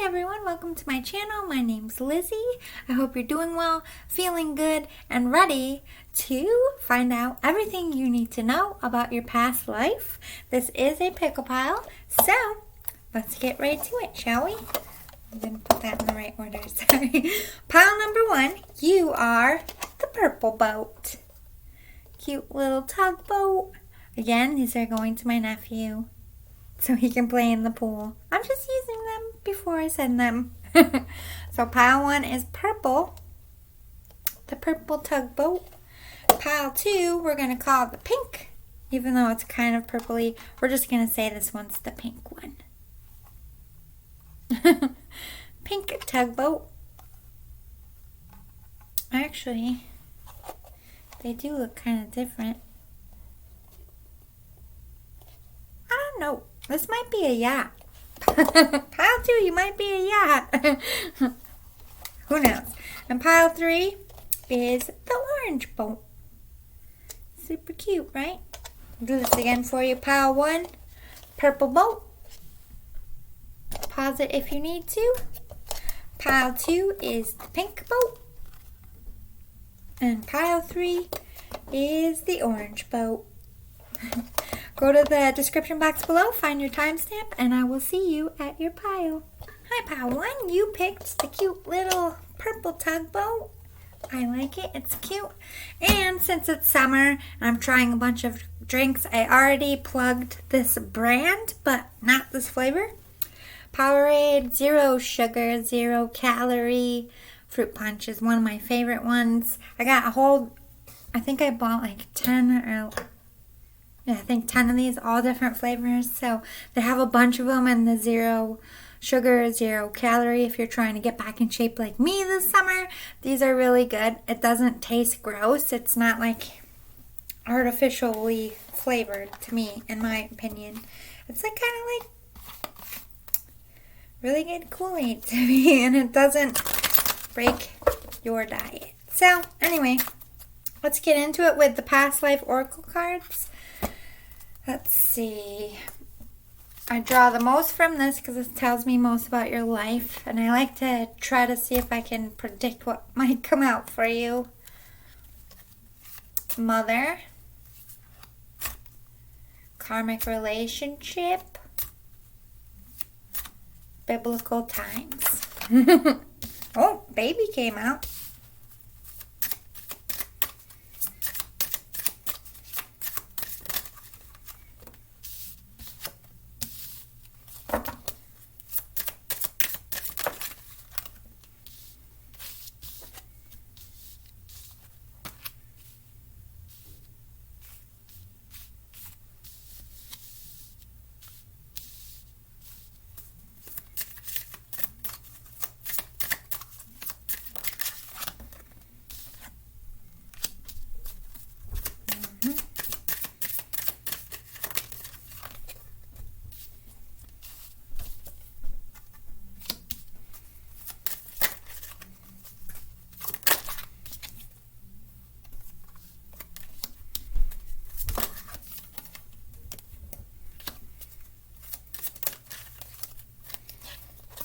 everyone, welcome to my channel. My name's Lizzie. I hope you're doing well, feeling good, and ready to find out everything you need to know about your past life. This is a pickle pile, so let's get right to it, shall we? I didn't put that in the right order, sorry. Pile number 1, you are the purple boat. Cute little tugboat. Again, these are going to my nephew so he can play in the pool. I'm just using them before I send them. So pile 1 is purple, the purple tugboat. Pile 2, we're going to call the pink, even though it's kind of purpley. We're just going to say this one's the pink one. Pink tugboat. Actually, they do look kind of different. I don't know. This might be a yacht. Pile 2, you might be a yacht. Who knows? And pile 3 is the orange boat. Super cute, right? I'll do this again for you. Pile 1, purple boat. Pause it if you need to. Pile 2 is the pink boat. And pile 3 is the orange boat. Go to the description box below, find your timestamp, and I will see you at your pile. Hi, pile 1. You picked the cute little purple tugboat. I like it. It's cute. And since it's summer and I'm trying a bunch of drinks, I already plugged this brand, but not this flavor. Powerade, 0 sugar, 0 calorie. Fruit punch is one of my favorite ones. I got a whole, I think I bought like 10 or... I think 10 of these, all different flavors. So they have a bunch of them in the 0 sugar, 0 calorie. If you're trying to get back in shape like me this summer, these are really good. It doesn't taste gross. It's not like artificially flavored to me, in my opinion. It's like kind of like really good Kool-Aid to me, and it doesn't break your diet. So anyway, let's get into it with the past life oracle cards. Let's see. I draw the most from this because it tells me most about your life. And I like to try to see if I can predict what might come out for you. Mother. Karmic relationship. Biblical times. Oh, baby came out.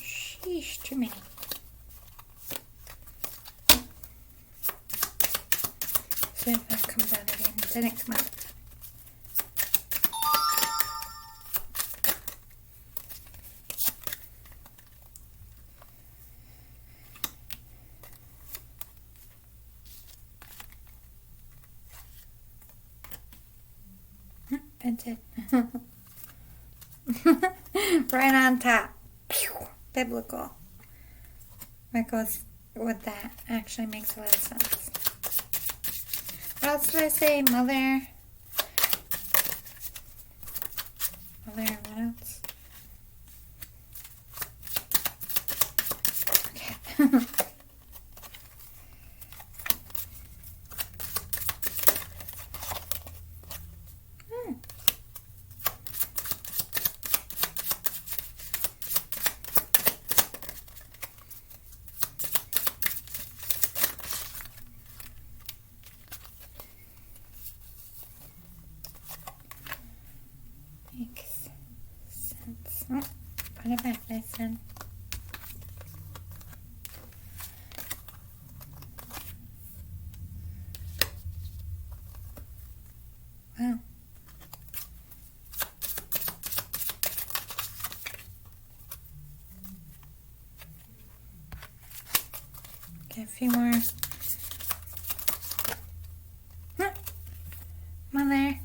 Sheesh, too many. See if that comes out again. Didn't come out. It did. Right on top. Pew! Biblical. What goes with that actually makes a lot of sense. What else did I say? Mother. Mother, what else? Okay. Makes sense. Oh, put it back this time. a few more. Come on there.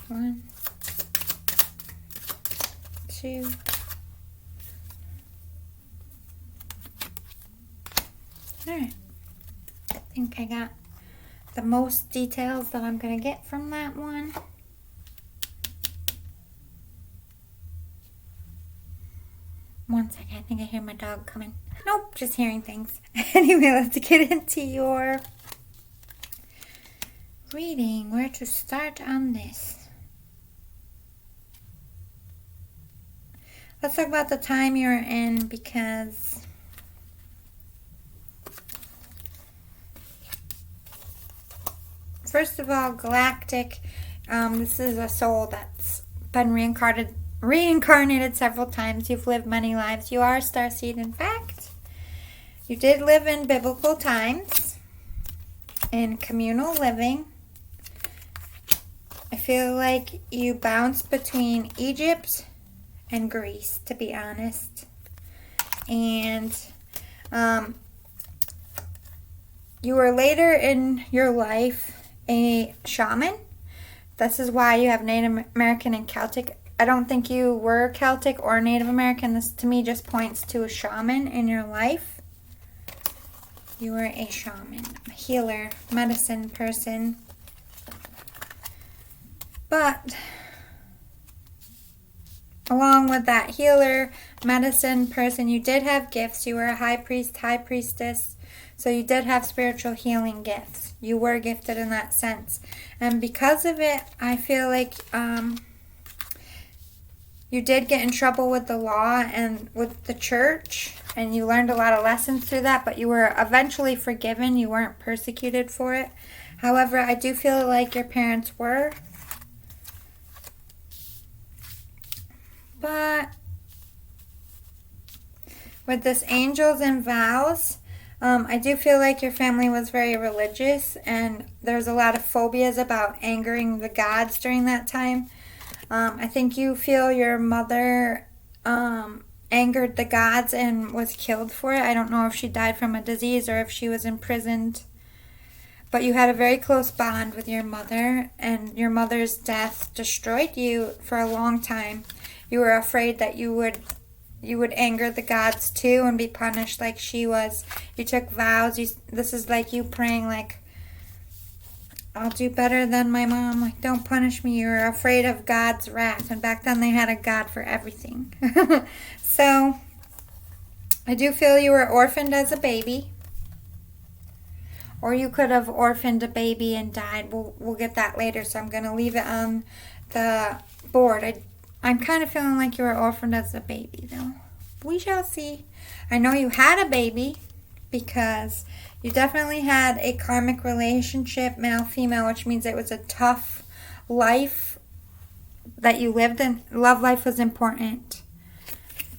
One, two, all right. I think I got the most details that I'm gonna get from that one. One second, I think I hear my dog coming. Nope, just hearing things. Anyway, let's get into your reading. Where to start on this? Let's talk about the time you're in, because first of all, galactic, this is a soul that's been reincarnated several times. You've lived many lives. You are a starseed, in fact. You did live in biblical times, in communal living. I feel like you bounce between Egypt and Greece, to be honest. And you were later in your life a shaman. This is why you have Native American and Celtic. I don't think you were Celtic or Native American. This to me just points to a shaman in your life. You were a shaman, a healer, medicine person. But along with that healer, medicine person, you did have gifts. You were a high priest, high priestess. So you did have spiritual healing gifts. You were gifted in that sense. And because of it, I feel like you did get in trouble with the law and with the church. And you learned a lot of lessons through that. But you were eventually forgiven. You weren't persecuted for it. However, I do feel like your parents were. But with this angels and vows, I do feel like your family was very religious, and there's a lot of phobias about angering the gods during that time. I think you feel your mother angered the gods and was killed for it. I don't know if she died from a disease or if she was imprisoned. But you had a very close bond with your mother, and your mother's death destroyed you for a long time. You were afraid that you would anger the gods too and be punished like she was. You took vows. This is like you praying like, I'll do better than my mom. Like, don't punish me. You were afraid of God's wrath. And back then they had a God for everything. So I do feel you were orphaned as a baby. Or you could have orphaned a baby and died. We'll get that later, so I'm going to leave it on the board. I'm kind of feeling like you were orphaned as a baby, though. We shall see. I know you had a baby because you definitely had a karmic relationship, male-female, which means it was a tough life that you lived in. Love life was important.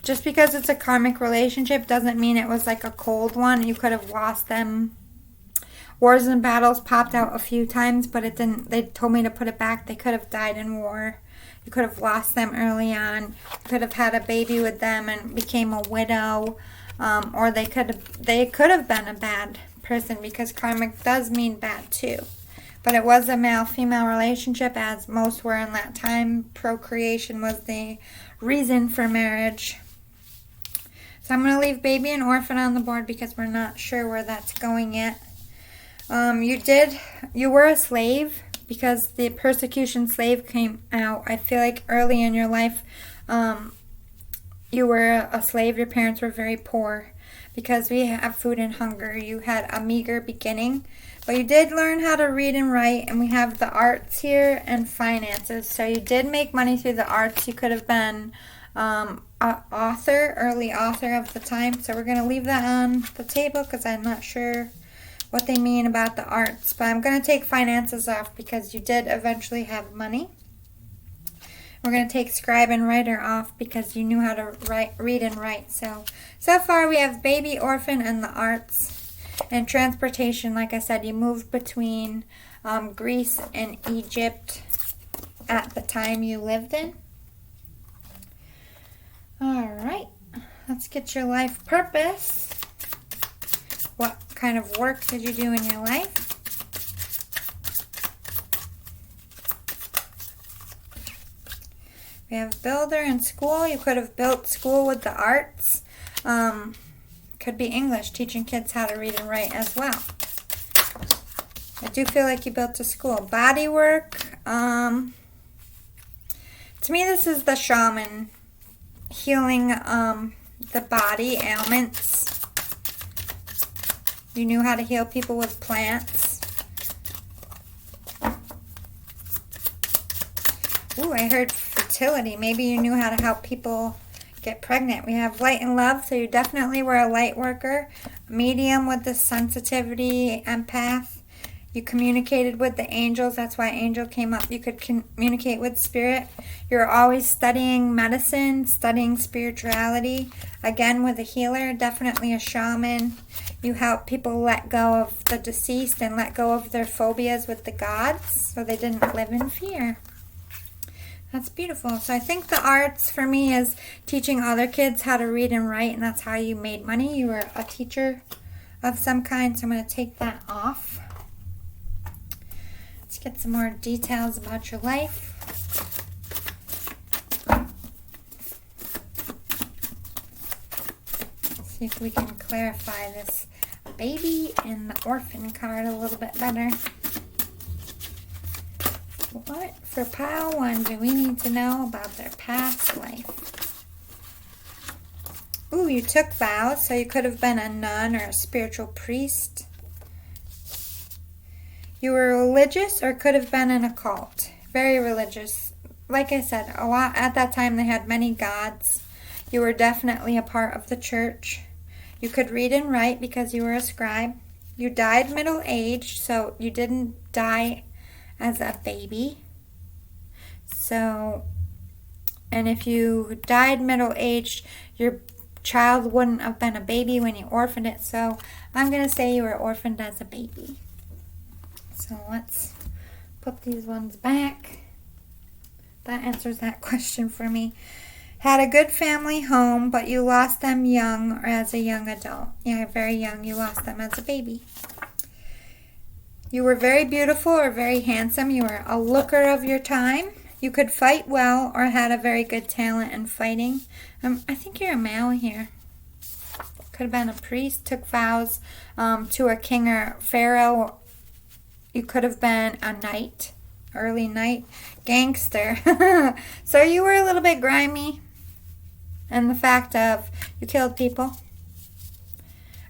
Just because it's a karmic relationship doesn't mean it was like a cold one. You could have lost them. Wars and battles popped out a few times, but it didn't. They told me to put it back. They could have died in war. You could have lost them early on. You could have had a baby with them and became a widow. Or they could have been a bad person, because karmic does mean bad too. But it was a male-female relationship, as most were in that time. Procreation was the reason for marriage. So I'm going to leave baby and orphan on the board because we're not sure where that's going yet. You were a slave because the persecution slave came out. I feel like early in your life, you were a slave. Your parents were very poor because we have food and hunger. You had a meager beginning, but you did learn how to read and write, and we have the arts here and finances. So you did make money through the arts. You could have been an early author of the time. So we're going to leave that on the table because I'm not sure what they mean about the arts. But I'm going to take finances off because you did eventually have money. We're going to take scribe and writer off because you knew how to read and write. So far we have baby, orphan, and the arts. And transportation, like I said, you moved between Greece and Egypt at the time you lived in. All right, let's get your life purpose. What kind of work did you do in your life? We have builder and school. You could have built school with the arts. Could be English, teaching kids how to read and write as well. I do feel like you built a school. Body work. To me, this is the shaman healing the body ailments. You knew how to heal people with plants. Ooh, I heard fertility. Maybe you knew how to help people get pregnant. We have light and love, so you definitely were a light worker. Medium with the sensitivity, empath. You communicated with the angels. That's why angel came up. You could communicate with spirit. You're always studying medicine, studying spirituality. Again, with a healer, definitely a shaman. You help people let go of the deceased and let go of their phobias with the gods so they didn't live in fear. That's beautiful. So I think the arts for me is teaching other kids how to read and write, and that's how you made money. You were a teacher of some kind, so I'm going to take that off. Let's get some more details about your life. Let's see if we can clarify this baby and the orphan card a little bit better. What for pile 1 do we need to know about their past life? Ooh, you took vows, so you could have been a nun or a spiritual priest. You were religious or could have been in a cult. Very religious. Like I said, a lot at that time they had many gods. You were definitely a part of the church. You could read and write because you were a scribe. You died middle-aged, so you didn't die as a baby. So, and if you died middle-aged, your child wouldn't have been a baby when you orphaned it. So I'm going to say you were orphaned as a baby. So let's put these ones back. That answers that question for me. Had a good family home, but you lost them young or as a young adult. Yeah, very young. You lost them as a baby. You were very beautiful or very handsome. You were a looker of your time. You could fight well or had a very good talent in fighting. I think you're a male here. Could have been a priest, took vows to a king or pharaoh. You could have been a knight, early knight, gangster. So you were a little bit grimy. And the fact of you killed people.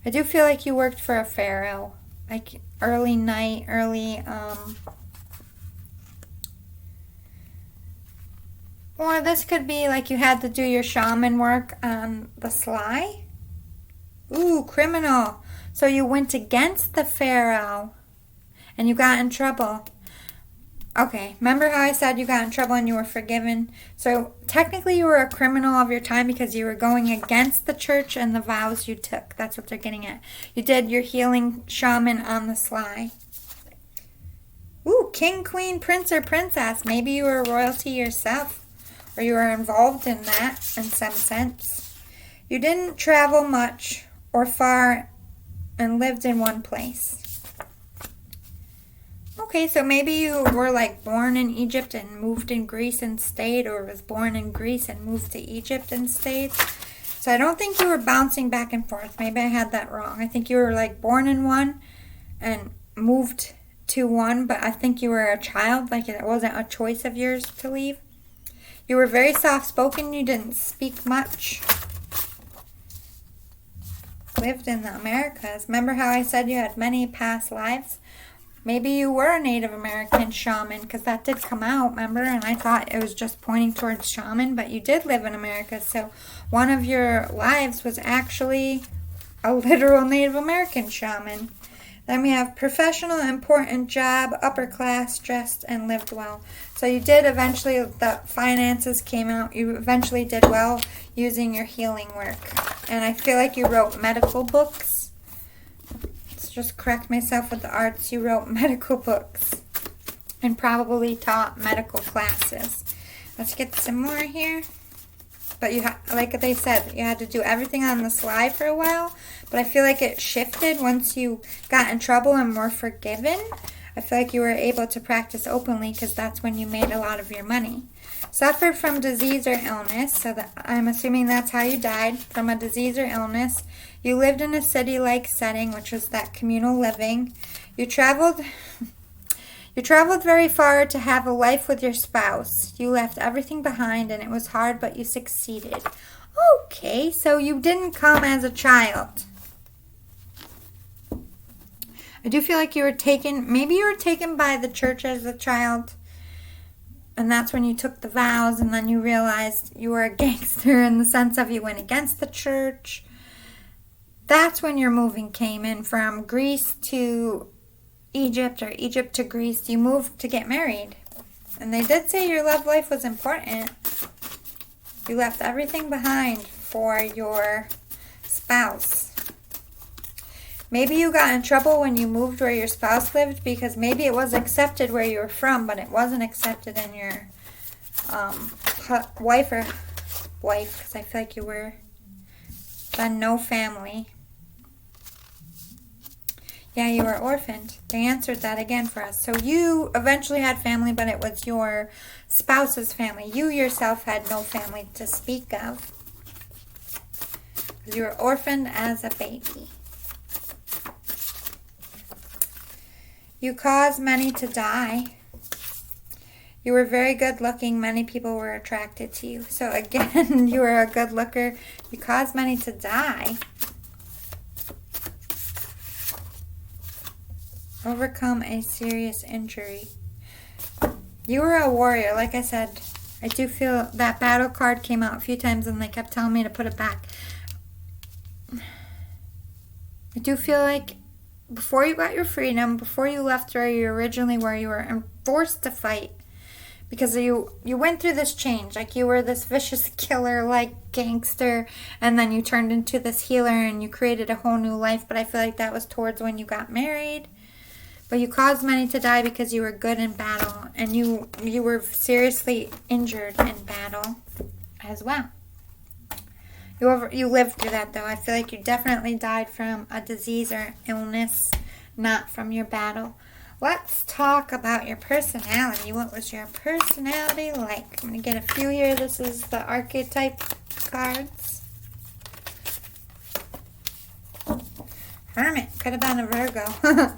I do feel like you worked for a pharaoh. Like early knight, or this could be like you had to do your shaman work on the sly. Ooh, criminal. So you went against the pharaoh and you got in trouble. Okay, remember how I said you got in trouble and you were forgiven? So technically you were a criminal of your time because you were going against the church and the vows you took. That's what they're getting at. You did your healing shaman on the sly. Ooh, king, queen, prince, or princess. Maybe you were royalty yourself, or you were involved in that in some sense. You didn't travel much or far and lived in one place. Okay, so maybe you were like born in Egypt and moved in Greece and stayed, or was born in Greece and moved to Egypt and stayed. So I don't think you were bouncing back and forth. Maybe I had that wrong. I think you were like born in one and moved to one, but I think you were a child, like it wasn't a choice of yours to leave. You were very soft-spoken. You didn't speak much. Lived in the Americas. Remember how I said you had many past lives? Maybe you were a Native American shaman, because that did come out, remember? And I thought it was just pointing towards shaman, but you did live in America. So one of your lives was actually a literal Native American shaman. Then we have professional, important job, upper class, dressed, and lived well. So you did eventually, the finances came out. You eventually did well using your healing work. And I feel like you wrote medical books. Let's just correct myself with the arts. You wrote medical books and probably taught medical classes. Let's get some more here. But you like they said, you had to do everything on the slide for a while. But I feel like it shifted once you got in trouble and were forgiven. I feel like you were able to practice openly because that's when you made a lot of your money. Suffered from disease or illness. So I'm assuming that's how you died, from a disease or illness. You lived in a city-like setting, which was that communal living. You traveled very far to have a life with your spouse. You left everything behind and it was hard, but you succeeded. Okay, so you didn't come as a child. I do feel like you were taken, maybe you were taken by the church as a child. And that's when you took the vows and then you realized you were a gangster in the sense of you went against the church. That's when your moving came in from Greece to Egypt or Egypt to Greece. You moved to get married. And they did say your love life was important. You left everything behind for your spouse. Maybe you got in trouble when you moved where your spouse lived because maybe it was accepted where you were from, but it wasn't accepted in your wife, because I feel like you were then no family. Yeah, you were orphaned. They answered that again for us. So you eventually had family, but it was your spouse's family. You yourself had no family to speak of. You were orphaned as a baby. You caused many to die. You were very good looking. Many people were attracted to you. So again, you were a good looker. You caused many to die. Overcome a serious injury. You were a warrior. Like I said, I do feel that battle card came out a few times and they kept telling me to put it back. I do feel like before you got your freedom, before you left where you originally were, you were forced to fight. Because you went through this change. Like you were this vicious killer, like gangster. And then you turned into this healer and you created a whole new life. But I feel like that was towards when you got married. But you caused many to die because you were good in battle. And you were seriously injured in battle as well. You lived through that though. I feel like you definitely died from a disease or illness, not from your battle. Let's talk about your personality. What was your personality like? I'm going to get a few here. This is the archetype cards. Hermit. Could have been a Virgo.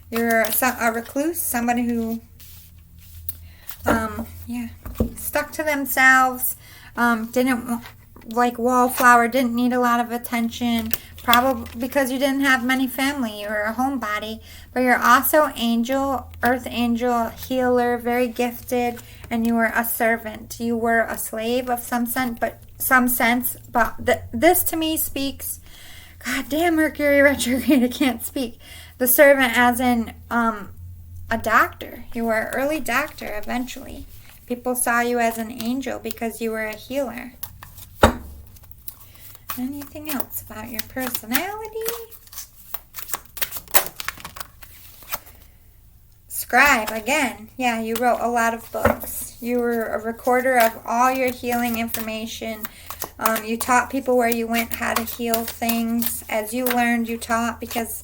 You're a recluse. Somebody who, stuck to themselves. Didn't like wallflower, didn't need a lot of attention, probably because you didn't have many family. You were a homebody, but you're also angel, earth angel, healer, very gifted, and you were a servant. You were a slave of some sense, but this to me speaks, God damn, Mercury retrograde, I can't speak. The servant as in a doctor. You were an early doctor eventually. People saw you as an angel because you were a healer. Anything else about your personality? Scribe, again. Yeah, you wrote a lot of books. You were a recorder of all your healing information. You taught people where you went how to heal things. As you learned, you taught because,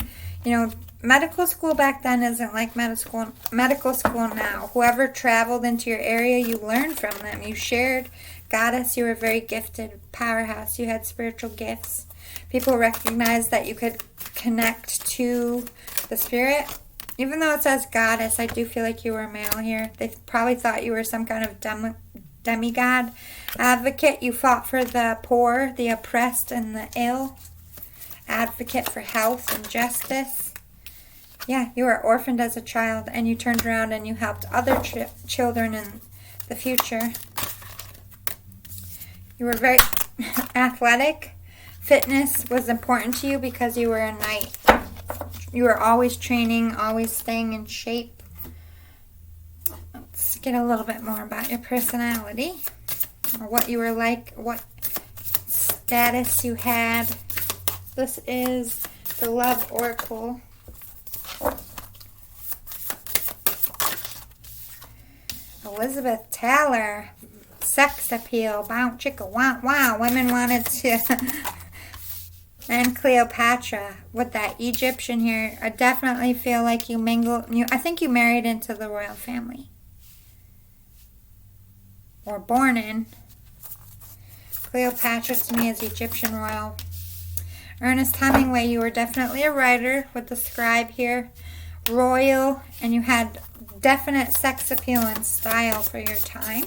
medical school back then isn't like medical school now. Whoever traveled into your area, you learned from them. You shared. Goddess, you were very gifted, powerhouse. You had spiritual gifts. People recognized that you could connect to the spirit. Even though it says goddess, I do feel like you were male here. They probably thought you were some kind of demigod. Advocate, you fought for the poor, the oppressed, and the ill. Advocate for health and justice. Yeah, you were orphaned as a child, and you turned around and you helped other children in the future. You were very athletic. Fitness was important to you because you were a knight. You were always training, always staying in shape. Let's get a little bit more about your personality, or what you were like, what status you had. This is the Love Oracle. Elizabeth Taylor, sex appeal, bounce chicka, wow, wow. Women wanted to. And Cleopatra with that Egyptian here. I definitely feel like you mingled. I think you married into the royal family. Or born in. Cleopatra to me is Egyptian royal. Ernest Hemingway, you were definitely a writer with the scribe here. Royal, and you had definite sex appeal and style for your time.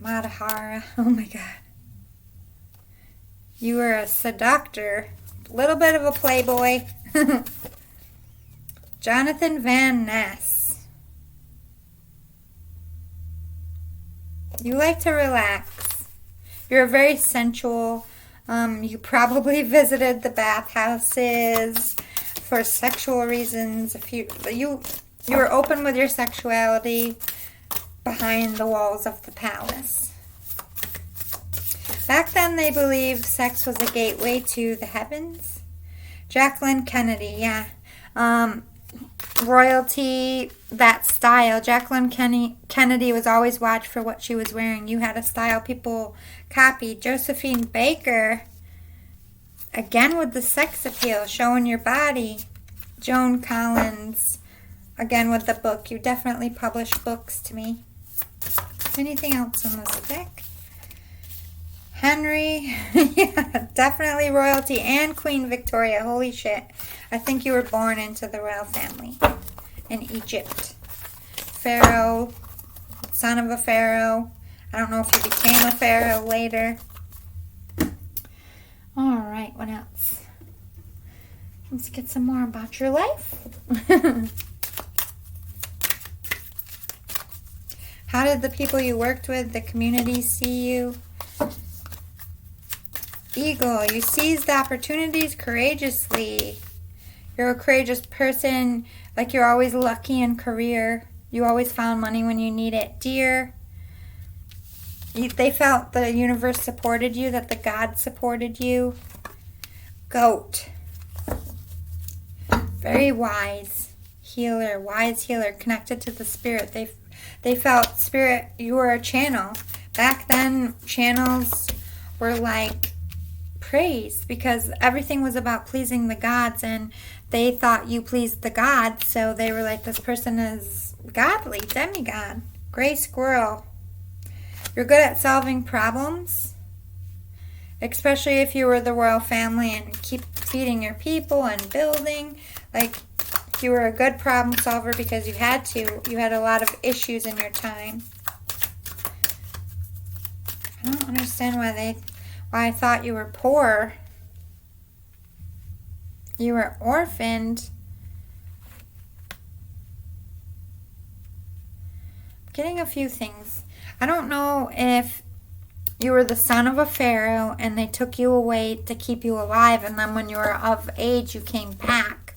Madhara, oh my God. You were a seductor, a little bit of a playboy. Jonathan Van Ness. You like to relax. You're very sensual. You probably visited the bathhouses for sexual reasons. You were open with your sexuality behind the walls of the palace. Back then, they believed sex was a gateway to the heavens. Jacqueline Kennedy, yeah. Royalty, that style. Jacqueline Kennedy was always watched for what she was wearing. You had a style people copied. Josephine Baker, again with the sex appeal, showing your body. Joan Collins, again with the book. You definitely published books to me. Anything else in this deck? Henry, yeah, definitely royalty, and Queen Victoria. Holy shit. I think you were born into the royal family in Egypt. Pharaoh, son of a pharaoh. I don't know if you became a pharaoh later. All right, what else? Let's get some more about your life. How did the people you worked with, the community, see you? Eagle, you seized opportunities courageously. You're a courageous person, like you're always lucky in career. You always found money when you need it. Deer, they felt the universe supported you, that the gods supported you. Goat, very wise healer, connected to the spirit. They felt spirit, you were a channel. Back then, channels were like praise because everything was about pleasing the gods, and they thought you pleased the gods, so they were like, this person is godly, demigod. Gray squirrel. You're good at solving problems, especially if you were the royal family and keep feeding your people and building. Like, you were a good problem solver because you had to. You had a lot of issues in your time. I don't understand why I thought you were poor. You were orphaned. I'm getting a few things. I don't know if you were the son of a pharaoh and they took you away to keep you alive, and then when you were of age you came back.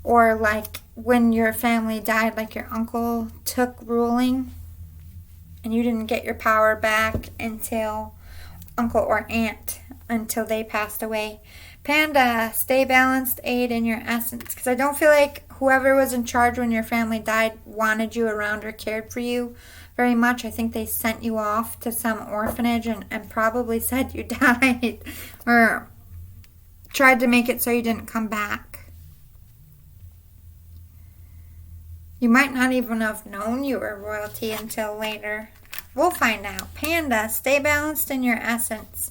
Or like when your family died, like your uncle took ruling and you didn't get your power back until uncle or aunt, until they passed away. Panda, stay balanced, aid in your essence. Because I don't feel like whoever was in charge when your family died wanted you around or cared for you very much. I think they sent you off to some orphanage and probably said you died or tried to make it so you didn't come back. You might not even have known you were royalty until later. We'll find out. Panda, stay balanced in your essence.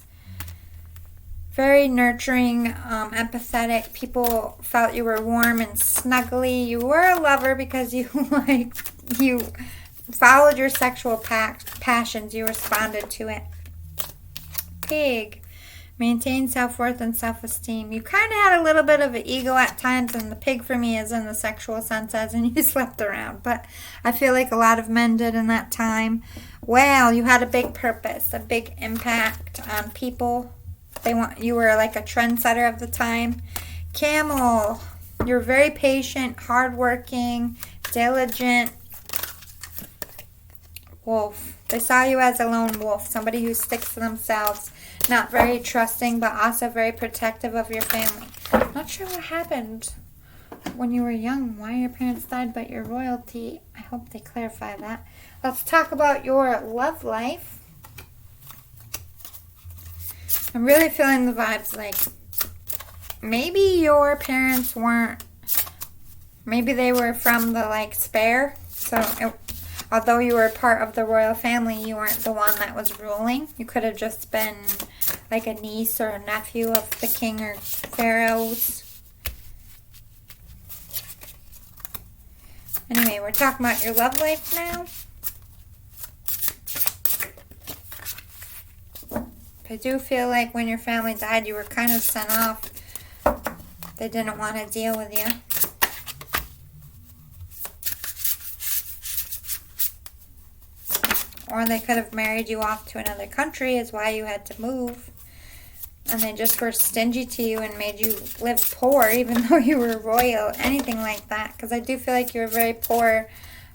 Very nurturing, empathetic. People felt you were warm and snuggly. You were a lover because you followed your sexual passions. You responded to it. Pig, maintain self-worth and self-esteem. You kind of had a little bit of an ego at times, and the pig for me is in the sexual sense as in you slept around. But I feel like a lot of men did in that time. Well, you had a big purpose, a big impact on people. You were like a trendsetter of the time. Camel, you're very patient, hardworking, diligent. Wolf, they saw you as a lone wolf, somebody who sticks to themselves, not very trusting, but also very protective of your family. Not sure what happened when you were young, why your parents died, but your royalty. I hope they clarify that. Let's talk about your love life. I'm really feeling the vibes like maybe your parents weren't, maybe they were from the like spare. So although you were part of the royal family, you weren't the one that was ruling. You could have just been like a niece or a nephew of the king or pharaohs. Anyway, we're talking about your love life now. I do feel like when your family died, you were kind of sent off. They didn't want to deal with you. Or they could have married you off to another country, is why you had to move. And they just were stingy to you and made you live poor, even though you were royal, anything like that. Because I do feel like you were very poor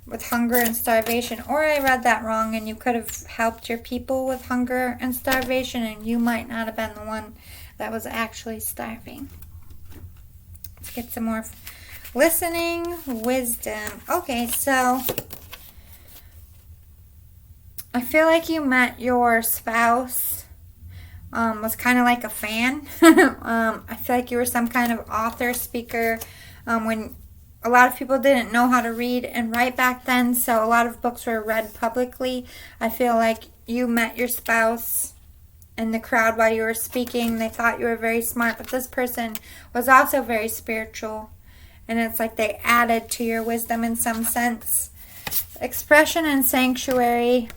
with hunger and starvation. Or I read that wrong, and you could have helped your people with hunger and starvation, and you might not have been the one that was actually starving. Let's get some more listening wisdom. Okay, so I feel like you met your spouse, was kind of like a fan. I feel like you were some kind of author, speaker, when a lot of people didn't know how to read and write back then, so a lot of books were read publicly. I feel like you met your spouse in the crowd while you were speaking. They thought you were very smart, but this person was also very spiritual, and it's like they added to your wisdom in some sense. Expression and sanctuary.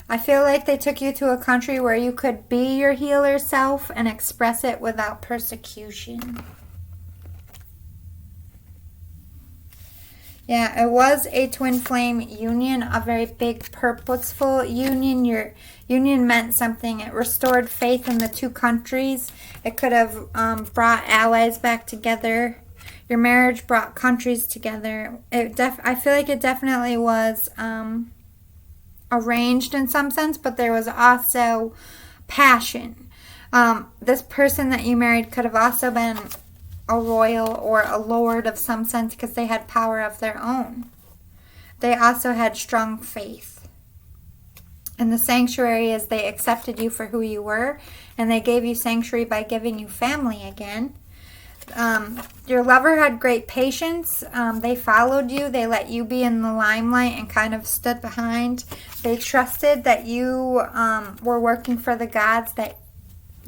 I feel like they took you to a country where you could be your healer self and express it without persecution. Yeah, it was a twin flame union, a very big purposeful union. Your union meant something. It restored faith in the two countries. It could have brought allies back together. Your marriage brought countries together. I feel like it definitely was arranged in some sense, but there was also passion. This person that you married could have also been a royal or a lord of some sense because they had power of their own. They also had strong faith. And the sanctuary is they accepted you for who you were, and they gave you sanctuary by giving you family again. Your lover had great patience. They followed you. They let you be in the limelight and kind of stood behind. They trusted that you were working for the gods, that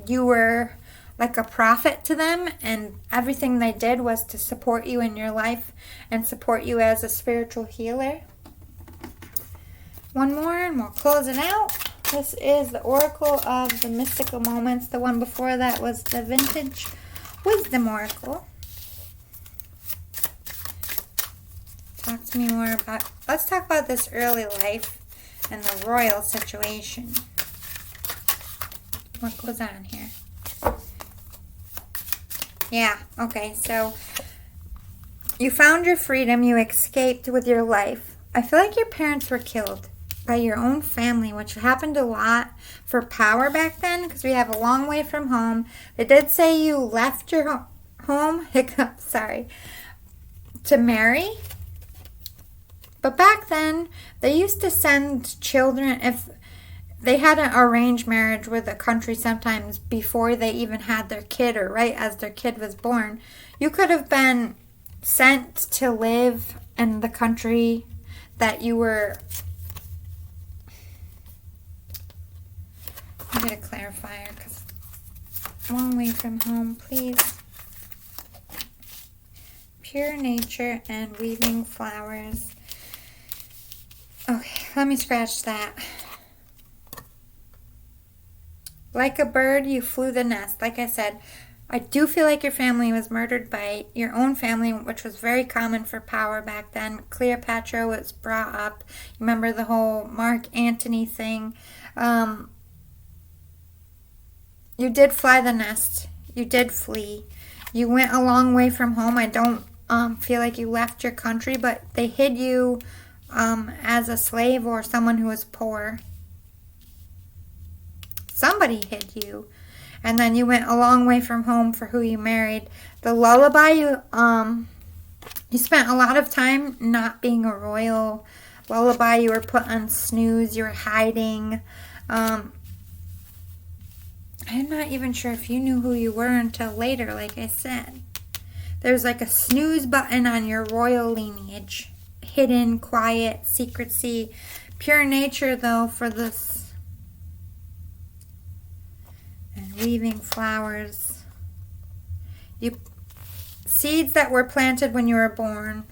you were like a prophet to them, and everything they did was to support you in your life and support you as a spiritual healer. One more and we'll close it out. This is the Oracle of the Mystical Moments. The one before that was the Vintage Wisdom Oracle. Talk to me more about, let's talk about this early life and the royal situation. What goes on here? Yeah, okay, so you found your freedom, you escaped with your life. I feel like your parents were killed by your own family, which happened a lot for power back then because we have a long way from home. They did say you left your home, to marry. But back then, they used to send children, if they had an arranged marriage with a country sometimes before they even had their kid or right as their kid was born. You could have been sent to live in the country that you were. I'm going to clarify because long way from home, please. Pure nature and weaving flowers. Okay, let me scratch that. Like a bird, you flew the nest. Like I said, I do feel like your family was murdered by your own family, which was very common for power back then. Cleopatra was brought up. You remember the whole Mark Antony thing. You did fly the nest. You did flee. You went a long way from home. I don't feel like you left your country, but they hid you as a slave or someone who was poor. Somebody hid you. And then you went a long way from home for who you married. The lullaby, you spent a lot of time not being a royal lullaby. You were put on snooze. You were hiding. I'm not even sure if you knew who you were until later, like I said. There's like a snooze button on your royal lineage. Hidden, quiet, secrecy. Pure nature, though, for this. And weaving flowers. Seeds that were planted when you were born.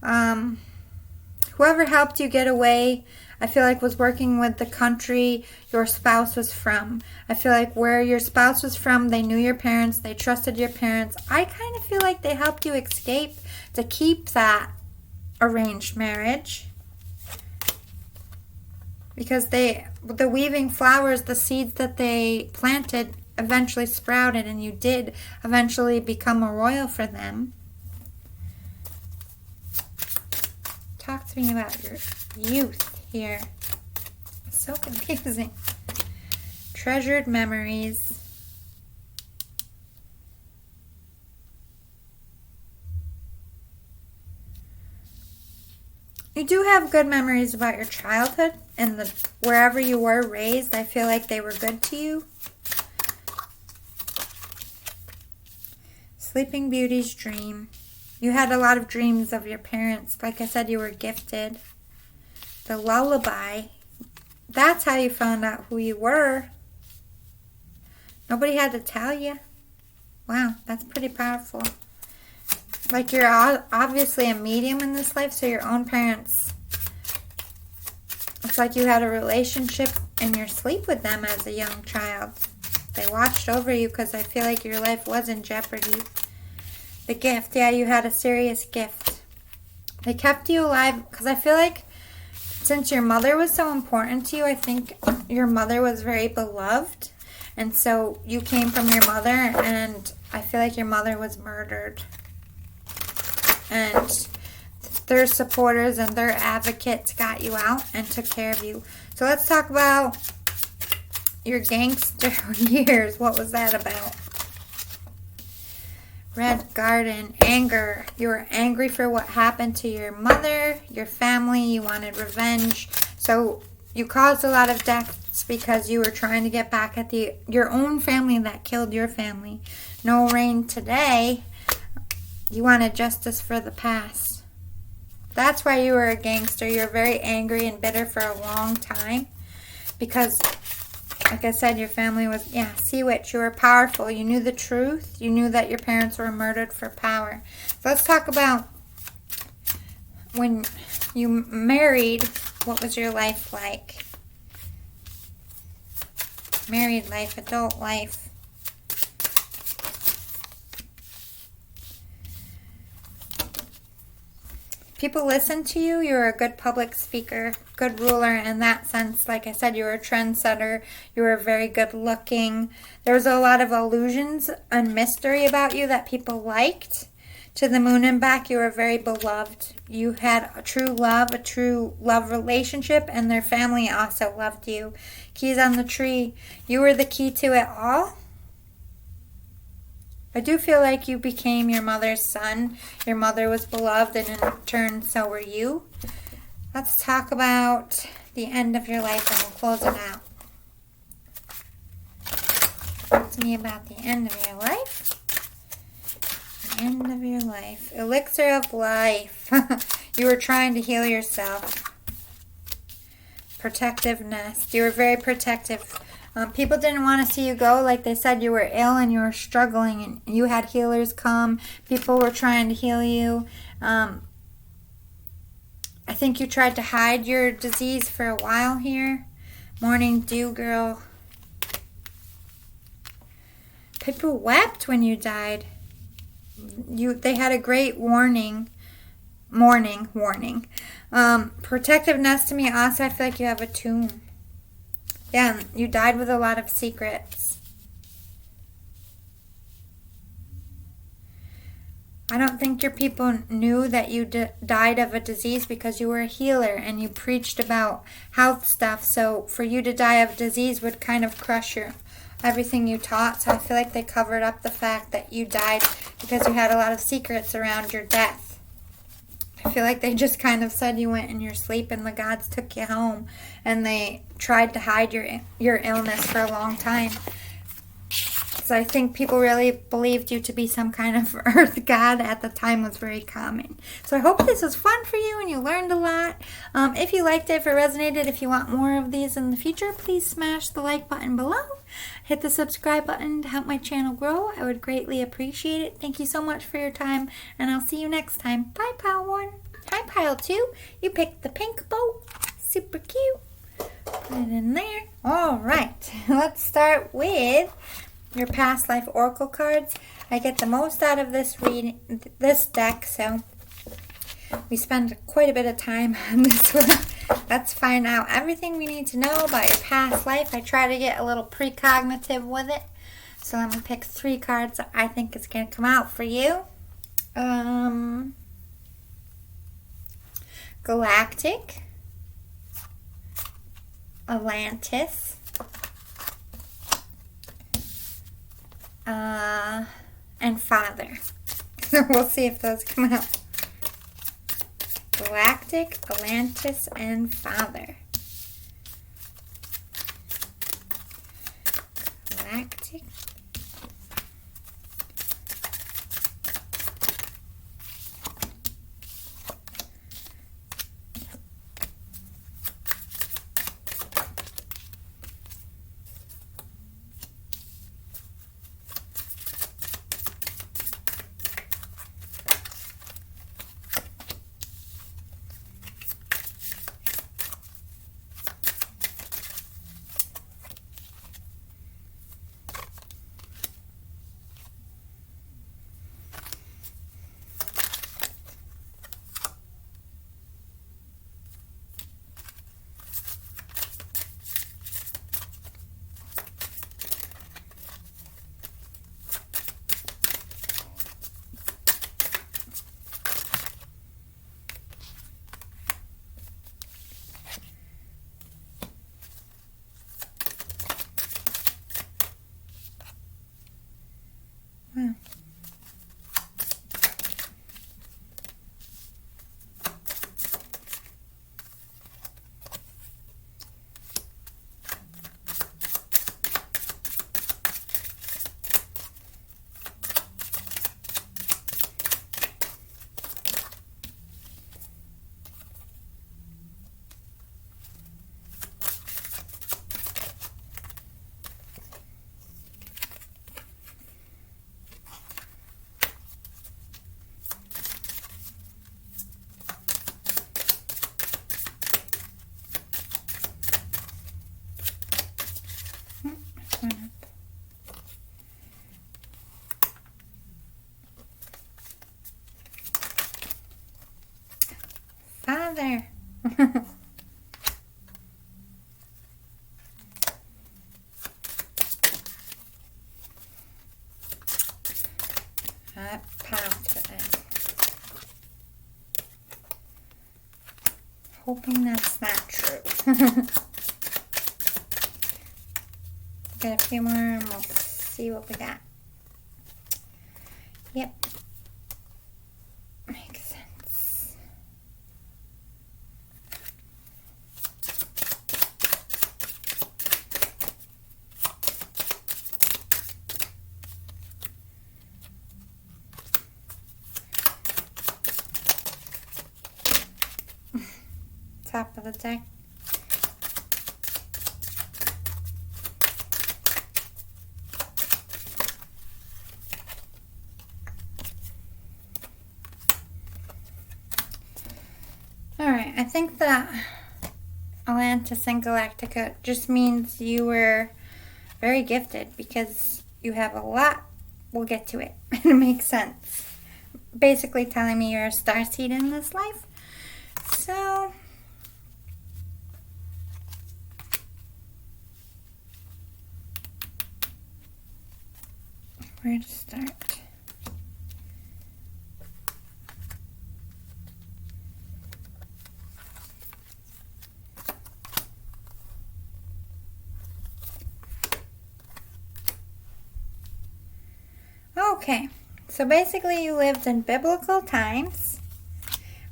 Whoever helped you get away, I feel like was working with the country your spouse was from. I feel like where your spouse was from, they knew your parents, they trusted your parents. I kind of feel like they helped you escape to keep that arranged marriage. Because the weaving flowers, the seeds that they planted eventually sprouted, and you did eventually become a royal for them. Talk to me about your youth here. So confusing. Treasured memories. You do have good memories about your childhood and wherever you were raised. I feel like they were good to you. Sleeping Beauty's dream. You had a lot of dreams of your parents. Like I said, you were gifted. The lullaby. That's how you found out who you were. Nobody had to tell you. Wow, that's pretty powerful. Like you're obviously a medium in this life, so your own parents. It's like you had a relationship in your sleep with them as a young child. They watched over you because I feel like your life was in jeopardy. The gift, yeah, you had a serious gift. They kept you alive because I feel like since your mother was so important to you, I think your mother was very beloved. And so you came from your mother, and I feel like your mother was murdered. And their supporters and their advocates got you out and took care of you. So let's talk about your gangster years. What was that about? Red Garden, anger. You were angry for what happened to your mother, your family. You wanted revenge. So you caused a lot of deaths because you were trying to get back at your own family that killed your family. No Rain Today. You wanted justice for the past. That's why you were a gangster. You were very angry and bitter for a long time because, like I said, your family was, sea witch. You were powerful. You knew the truth. You knew that your parents were murdered for power. So let's talk about when you married. What was your life like? Married life, adult life. People listened to you. You were a good public speaker, good ruler in that sense. Like I said, you were a trendsetter. You were very good looking. There was a lot of illusions and mystery about you that people liked. To the moon and back, you were very beloved. You had a true love relationship, and their family also loved you. Keys on the tree. You were the key to it all. I do feel like you became your mother's son. Your mother was beloved, and in turn, so were you. Let's talk about the end of your life, and we'll close it out. Talk to me about the end of your life. The end of your life. Elixir of life. You were trying to heal yourself. Protective nest. You were very protective. People didn't want to see you go. Like they said, you were ill and you were struggling, and you had healers come. People were trying to heal you. I think you tried to hide your disease for a while here. Morning dew girl. People wept when you died. They had a great warning. Protective nest to me also, I feel like you have a tomb. Yeah, you died with a lot of secrets. I don't think your people knew that you died of a disease because you were a healer and you preached about health stuff. So for you to die of disease would kind of crush everything you taught. So I feel like they covered up the fact that you died because you had a lot of secrets around your death. I feel like they just kind of said you went in your sleep and the gods took you home, and they tried to hide your illness for a long time. So I think people really believed you to be some kind of earth god at the time was very common. So I hope this was fun for you and you learned a lot. If you liked it, if it resonated, if you want more of these in the future, please smash the like button below. Hit the subscribe button to help my channel grow. I would greatly appreciate it. Thank you so much for your time, and I'll see you next time. Bye, Pile 1. Hi, Pile 2. You picked the pink boat. Super cute. Put it in there. All right. Let's start with your past life oracle cards. I get the most out of this deck, so we spend quite a bit of time on this one. Let's find out everything we need to know about your past life. I try to get a little precognitive with it. So let me pick 3 cards that I think is going to come out for you. Galactic, Atlantis, and Father. So we'll see if those come out. Galactic, Atlantis, and Father. Galactic. Father. I passed it in. Hoping that's not true. Get a few more and we'll see what we got. Yep. Makes sense. Top of the deck. Alright, I think that Atlantis and Galactica just means you were very gifted because you have a lot. We'll get to it. It makes sense. Basically telling me you're a starseed in this life. So, where to start? Okay, so basically you lived in biblical times.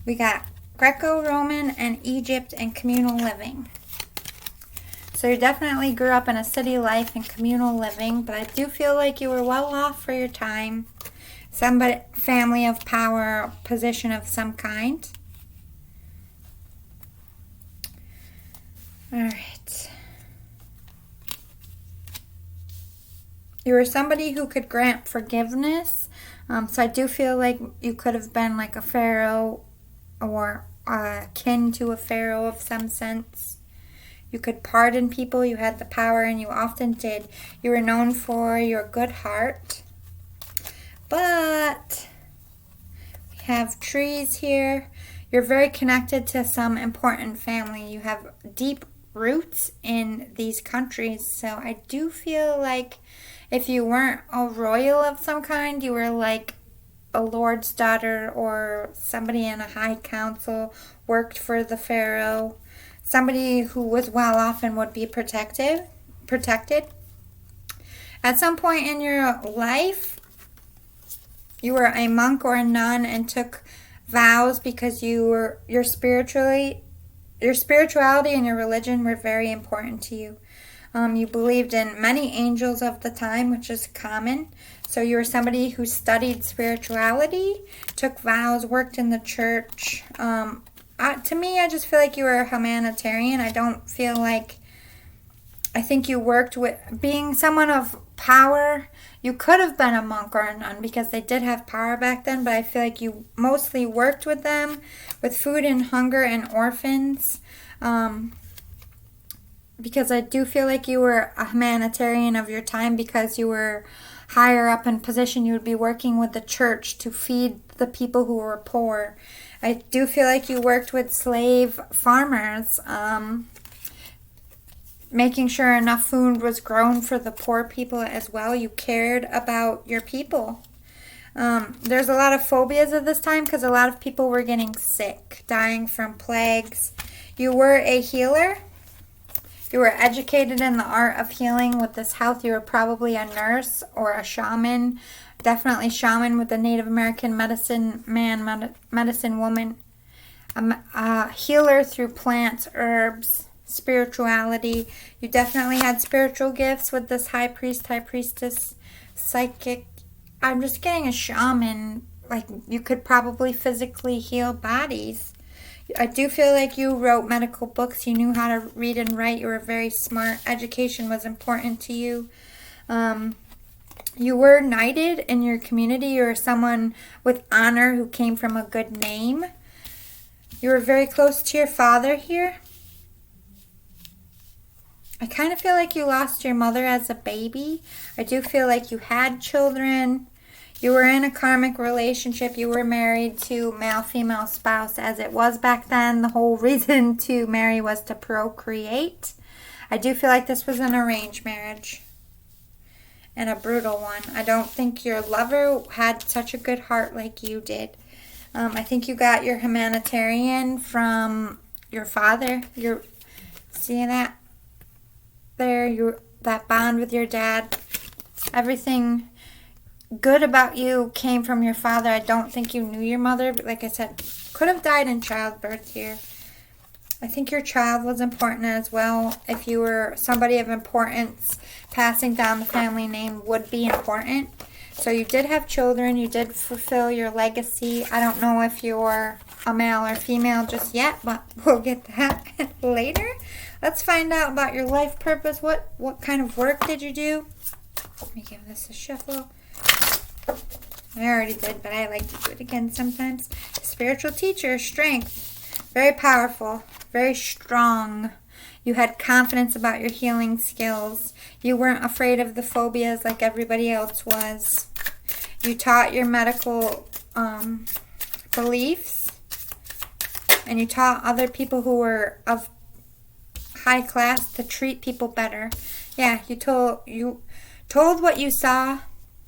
We got Greco-Roman and Egypt and communal living. So you definitely grew up in a city life and communal living, but I do feel like you were well off for your time. Somebody, family of power, position of some kind. All right. You were somebody who could grant forgiveness. So I do feel like you could have been like a pharaoh or akin to a pharaoh of some sense. You could pardon people. You had the power, and you often did. You were known for your good heart. But we have trees here. You're very connected to some important family. You have deep roots in these countries. So I do feel like if you weren't a royal of some kind, you were like a lord's daughter or somebody in a high council, worked for the pharaoh, somebody who was well off and would be protected. At some point in your life, you were a monk or a nun and took vows because your spirituality and your religion were very important to you. You believed in many angels of the time, which is common. So you were somebody who studied spirituality, took vows, worked in the church. To me, I just feel like you were a humanitarian. I think you worked with being someone of power. You could have been a monk or a nun because they did have power back then, but I feel like you mostly worked with them, with food and hunger and orphans. Because I do feel like you were a humanitarian of your time because you were higher up in position. You would be working with the church to feed the people who were poor. I do feel like you worked with slave farmers, making sure enough food was grown for the poor people as well. You cared about your people. There's a lot of phobias at this time because a lot of people were getting sick, dying from plagues. You were a healer. You were educated in the art of healing with this health. You were probably a nurse or a shaman. Definitely shaman with the Native American medicine man, medicine woman. A healer through plants, herbs, spirituality. You definitely had spiritual gifts with this high priest, high priestess, psychic. I'm just getting a shaman. Like you could probably physically heal bodies. I do feel like you wrote medical books. You knew how to read and write. You were very smart. Education was important to you. You were knighted in your community. You were someone with honor who came from a good name. You were very close to your father here. I kind of feel like you lost your mother as a baby. I do feel like you had children. You were in a karmic relationship. You were married to male-female spouse. As it was back then, the whole reason to marry was to procreate. I do feel like this was an arranged marriage and a brutal one. I don't think your lover had such a good heart like you did. I think you got your humanitarian from your father. You're seeing that there? That bond with your dad. Everything good about you came from your father. I don't think you knew your mother, but like I said, could have died in childbirth here. I think your child was important as well. If you were somebody of importance, passing down the family name would be important. So you did have children. You did fulfill your legacy. I don't know if you're a male or female just yet, but we'll get that later. Let's find out about your life purpose. What kind of work did you do? Let me give this a shuffle. I already did, but I like to do it again sometimes. Spiritual teacher, strength, very powerful, very strong. You had confidence about your healing skills. You weren't afraid of the phobias like everybody else was. You taught your medical beliefs, and you taught other people who were of high class to treat people better. Yeah, you told what you saw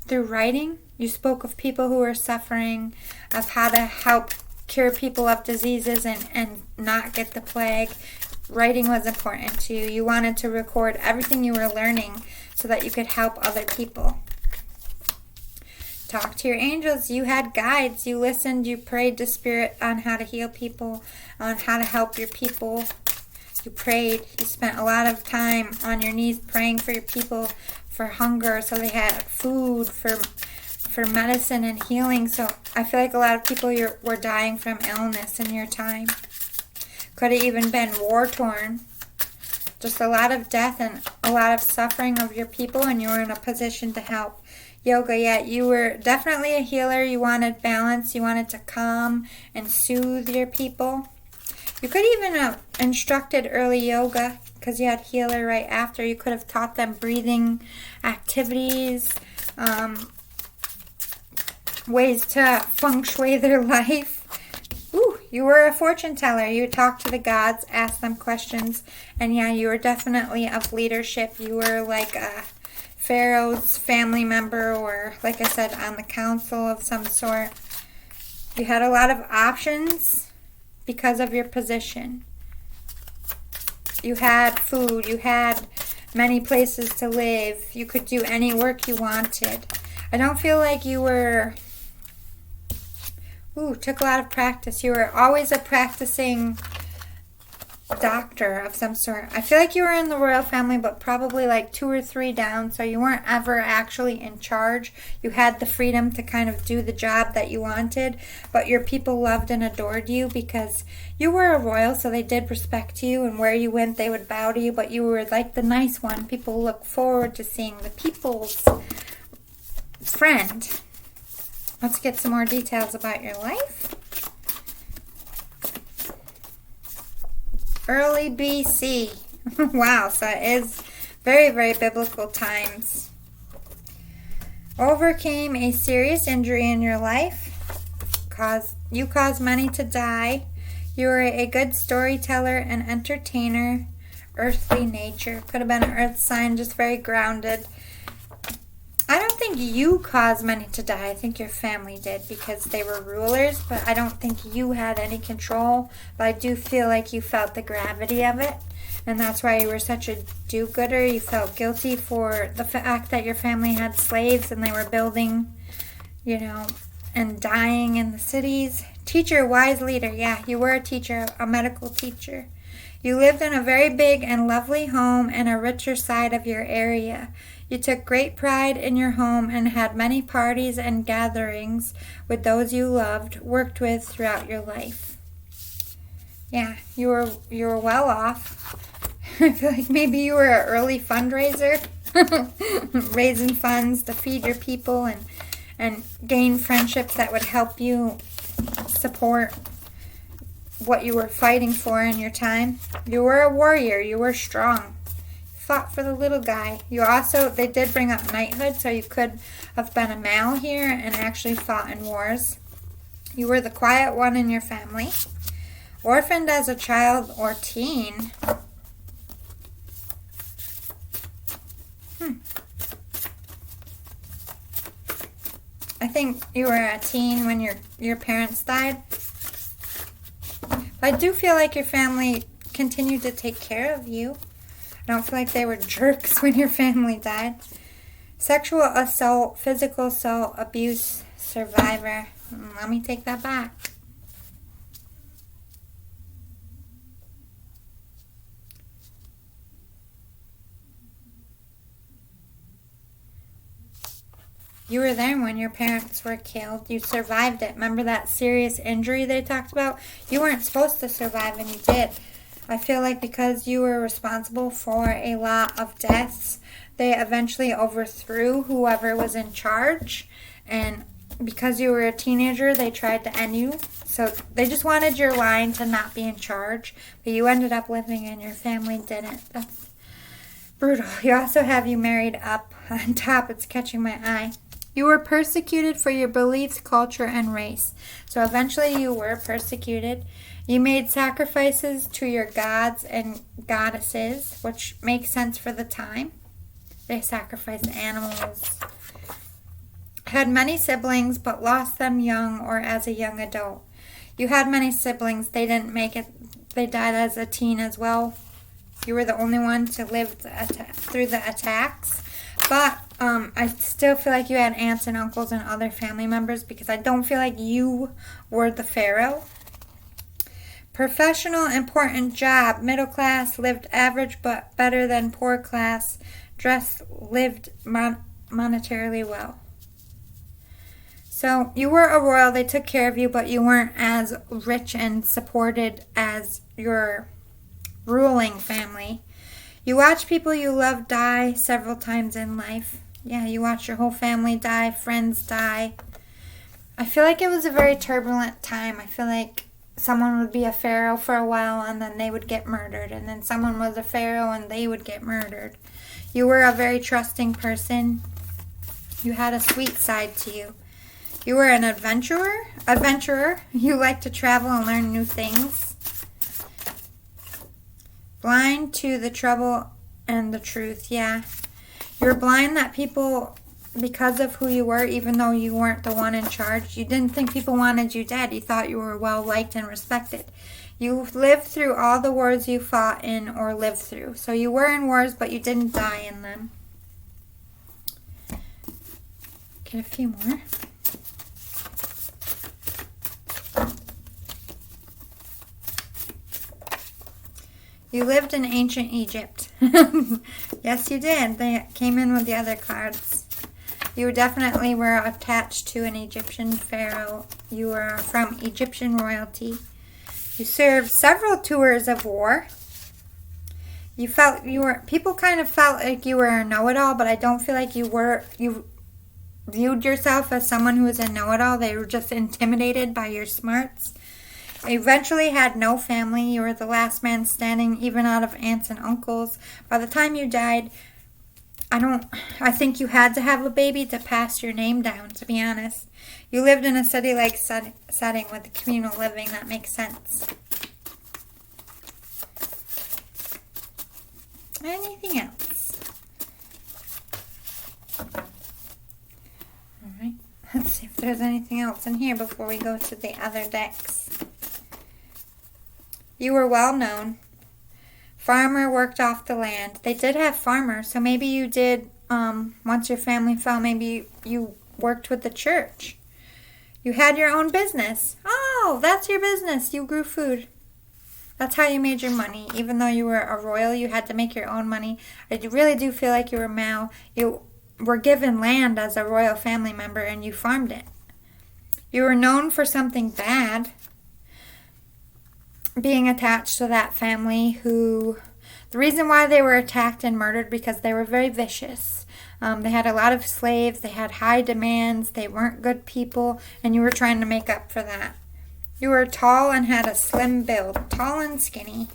through writing. You spoke of people who were suffering, of how to help cure people of diseases and not get the plague. Writing was important to you. You wanted to record everything you were learning so that you could help other people. talked to your angels. You had guides. You listened. You prayed to Spirit on how to heal people, on how to help your people. You prayed. You spent a lot of time on your knees praying for your people, for hunger, so they had food, for medicine and healing. So I feel like a lot of people were dying from illness in your time. Could have even been war-torn. Just a lot of death and a lot of suffering of your people, and you were in a position to help. Yoga, yeah, you were definitely a healer. You wanted balance. You wanted to calm and soothe your people. You could even have instructed early yoga because you had healer right after. You could have taught them breathing activities, ways to feng shui their life. Ooh, you were a fortune teller. You talked to the gods, asked them questions, and yeah, you were definitely of leadership. You were like a Pharaoh's family member, or like I said, on the council of some sort. You had a lot of options because of your position. You had food. You had many places to live. You could do any work you wanted. I don't feel like you were... took a lot of practice. You were always a practicing doctor of some sort. I feel like you were in the royal family, but probably like 2 or 3 down, so you weren't ever actually in charge. You had the freedom to kind of do the job that you wanted, but your people loved and adored you because you were a royal, so they did respect you, and where you went, they would bow to you, but you were like the nice one. People look forward to seeing the people's friend. Let's get some more details about your life. Early BC. Wow, so it is very, very biblical times. Overcame a serious injury in your life. You caused many to die. You were a good storyteller and entertainer. Earthly nature. Could have been an earth sign, just very grounded. I don't think you caused many to die. I think your family did because they were rulers, but I don't think you had any control. But I do feel like you felt the gravity of it, and that's why you were such a do-gooder. You felt guilty for the fact that your family had slaves and they were building, and dying in the cities. Teacher, wise leader. Yeah, you were a teacher, a medical teacher. You lived in a very big and lovely home in a richer side of your area. You took great pride in your home and had many parties and gatherings with those you loved, worked with throughout your life. Yeah, you were well off. I feel like maybe you were an early fundraiser, raising funds to feed your people and gain friendships that would help you support what you were fighting for in your time. You were a warrior. You were strong. Fought for the little guy. They did bring up knighthood, so you could have been a male here and actually fought in wars. You were the quiet one in your family. Orphaned as a child or teen. I think you were a teen when your parents died. But I do feel like your family continued to take care of you. I don't feel like they were jerks when your family died. Sexual assault, physical assault, abuse, survivor. Let me take that back. You were there when your parents were killed. You survived it. Remember that serious injury they talked about? You weren't supposed to survive, and you did. I feel like because you were responsible for a lot of deaths, they eventually overthrew whoever was in charge. And because you were a teenager, they tried to end you. So they just wanted your line to not be in charge. But you ended up living and your family didn't. That's brutal. You also have you married up on top. It's catching my eye. You were persecuted for your beliefs, culture, and race. So eventually you were persecuted. You made sacrifices to your gods and goddesses, which makes sense for the time. They sacrificed animals. Had many siblings, but lost them young or as a young adult. You had many siblings. They didn't make it. They died as a teen as well. You were the only one to live through the attacks. But I still feel like you had aunts and uncles and other family members because I don't feel like you were the pharaoh. Professional, important job. Middle class, lived average but better than poor class. Dressed, lived monetarily well. So you were a royal. They took care of you, but you weren't as rich and supported as your ruling family. You watch people you love die several times in life. Yeah, you watch your whole family die, friends die. I feel like it was a very turbulent time. I feel like someone would be a pharaoh for a while and then they would get murdered. And then someone was a pharaoh and they would get murdered. You were a very trusting person. You had a sweet side to you. You were an adventurer. You like to travel and learn new things. Blind to the trouble and the truth. Yeah. You were blind that people, because of who you were, even though you weren't the one in charge, you didn't think people wanted you dead. You thought you were well liked and respected. You lived through all the wars you fought in or lived through. So you were in wars, but you didn't die in them. Get a few more. You lived in ancient Egypt. Yes, you did. They came in with the other cards. You definitely were attached to an Egyptian pharaoh. You were from Egyptian royalty. You served several tours of war. People kind of felt like you were a know-it-all, but I don't feel like you viewed yourself as someone who was a know-it-all. They were just intimidated by your smarts. Eventually had no family. You were the last man standing, even out of aunts and uncles. By the time you died, I think you had to have a baby to pass your name down, to be honest. You lived in a city-like setting with communal living. That makes sense. Anything else? All right. Let's see if there's anything else in here before we go to the other decks. You were well known. Farmer worked off the land. They did have farmers, so maybe you did, once your family fell, maybe you worked with the church. You had your own business. Oh, that's your business. You grew food. That's how you made your money. Even though you were a royal, you had to make your own money. I really do feel like you were Mao. You were given land as a royal family member and you farmed it. You were known for something bad. Being attached to that family who, the reason why they were attacked and murdered because they were very vicious. They had a lot of slaves, they had high demands, they weren't good people, and you were trying to make up for that. You were tall and had a slim build, tall and skinny.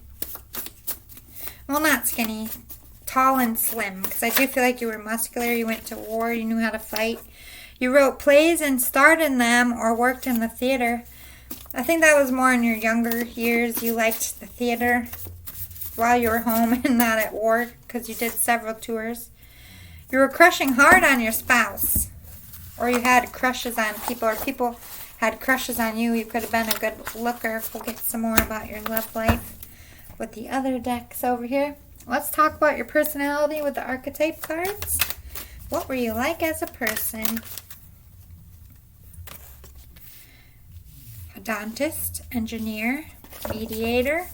Well, not skinny, tall and slim, because I do feel like you were muscular, you went to war, you knew how to fight. You wrote plays and starred in them or worked in the theater. I think that was more in your younger years. You liked the theater while you were home and not at war because you did several tours. You were crushing hard on your spouse. Or you had crushes on people, or people had crushes on you. You could have been a good looker. We'll get some more about your love life with the other decks over here. Let's talk about your personality with the archetype cards. What were you like as a person? Odontist, engineer, mediator.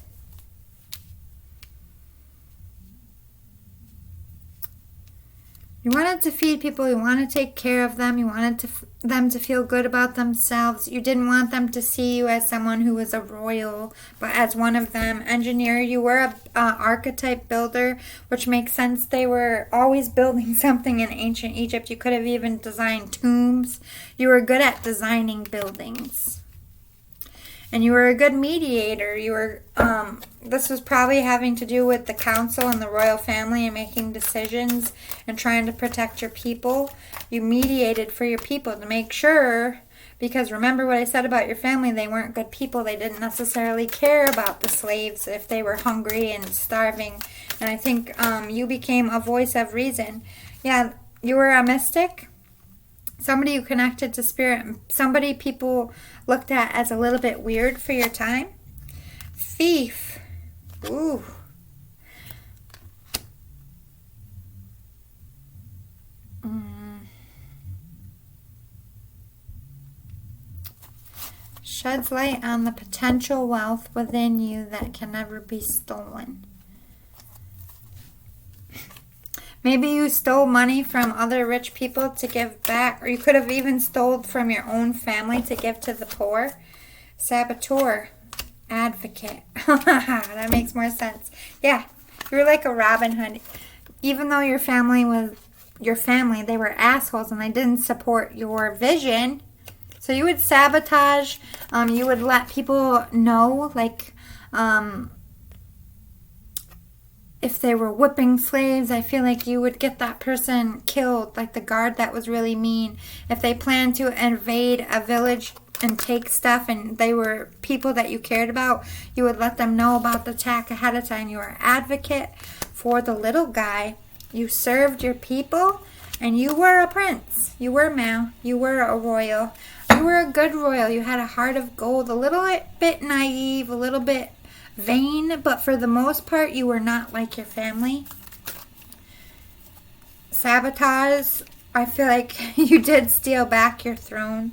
You wanted to feed people, you wanted to take care of them, you wanted them to feel good about themselves. You didn't want them to see you as someone who was a royal, but as one of them. Engineer, you were an archetype builder, which makes sense. They were always building something in ancient Egypt. You could have even designed tombs. You were good at designing buildings. And you were a good mediator. You were, this was probably having to do with the council and the royal family and making decisions and trying to protect your people. You mediated for your people to make sure, because remember what I said about your family, they weren't good people. They didn't necessarily care about the slaves if they were hungry and starving. And I think you became a voice of reason. Yeah, you were a mystic. Somebody who connected to spirit. Somebody people looked at as a little bit weird for your time. Thief. Ooh. Sheds light on the potential wealth within you that can never be stolen. Maybe you stole money from other rich people to give back, or you could have even stole from your own family to give to the poor. Saboteur. Advocate. That makes more sense. Yeah, you were like a Robin Hood. Even though your family was your family, they were assholes and they didn't support your vision. So you would sabotage. You would let people know, like, if they were whipping slaves, I feel like you would get that person killed, like the guard that was really mean. If they planned to invade a village and take stuff and they were people that you cared about, you would let them know about the attack ahead of time. You were an advocate for the little guy. You served your people, and you were a prince. You were Mal. You were a royal. You were a good royal. You had a heart of gold, a little bit naive, a little bit vain, but for the most part, you were not like your family. Sabotage. I feel like you did steal back your throne.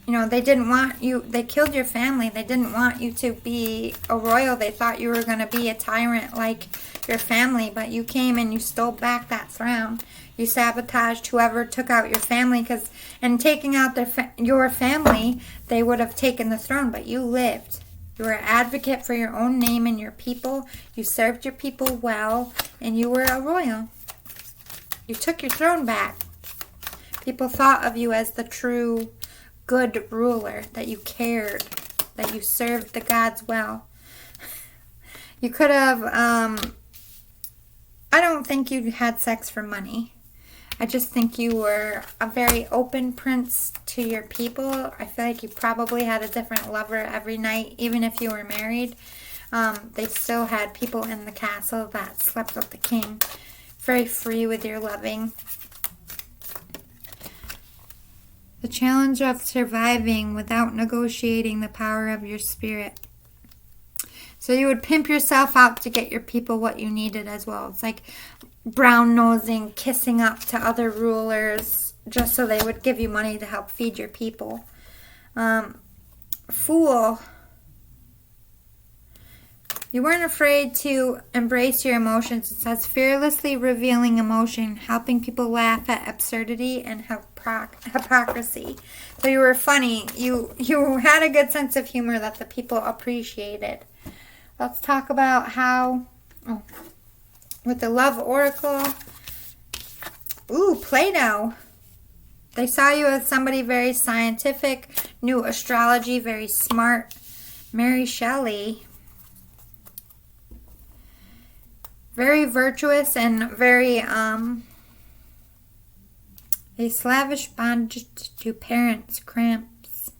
You know, they didn't want you, they killed your family. They didn't want you to be a royal. They thought you were going to be a tyrant like your family, but you came and you stole back that throne. You sabotaged whoever took out your family, because in taking out your family, they would have taken the throne, but you lived. You were an advocate for your own name and your people. You served your people well, and you were a royal. You took your throne back. People thought of you as the true good ruler, that you cared, that you served the gods well. You could have, I don't think you had sex for money. I just think you were a very open prince to your people. I feel like you probably had a different lover every night, even if you were married. They still had people in the castle that slept with the king. Very free with your loving. The challenge of surviving without negotiating the power of your spirit. So you would pimp yourself out to get your people what you needed as well. It's like brown-nosing, kissing up to other rulers just so they would give you money to help feed your people. Fool. You weren't afraid to embrace your emotions. It says fearlessly revealing emotion, helping people laugh at absurdity and hypocrisy. So you were funny. You had a good sense of humor that the people appreciated. Let's talk about how, with the love oracle. Ooh, Plato. They saw you as somebody very scientific, knew astrology, very smart. Mary Shelley. Very virtuous and very, a slavish bondage to parents' cramps.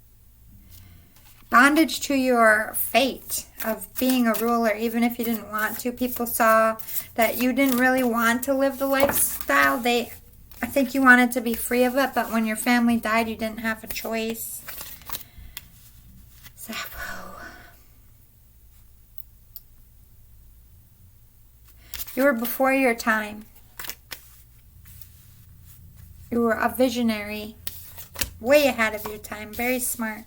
Bondage to your fate of being a ruler, even if you didn't want to. People saw that you didn't really want to live the lifestyle. I think you wanted to be free of it, but when your family died, you didn't have a choice. You were before your time. You were a visionary, way ahead of your time, very smart.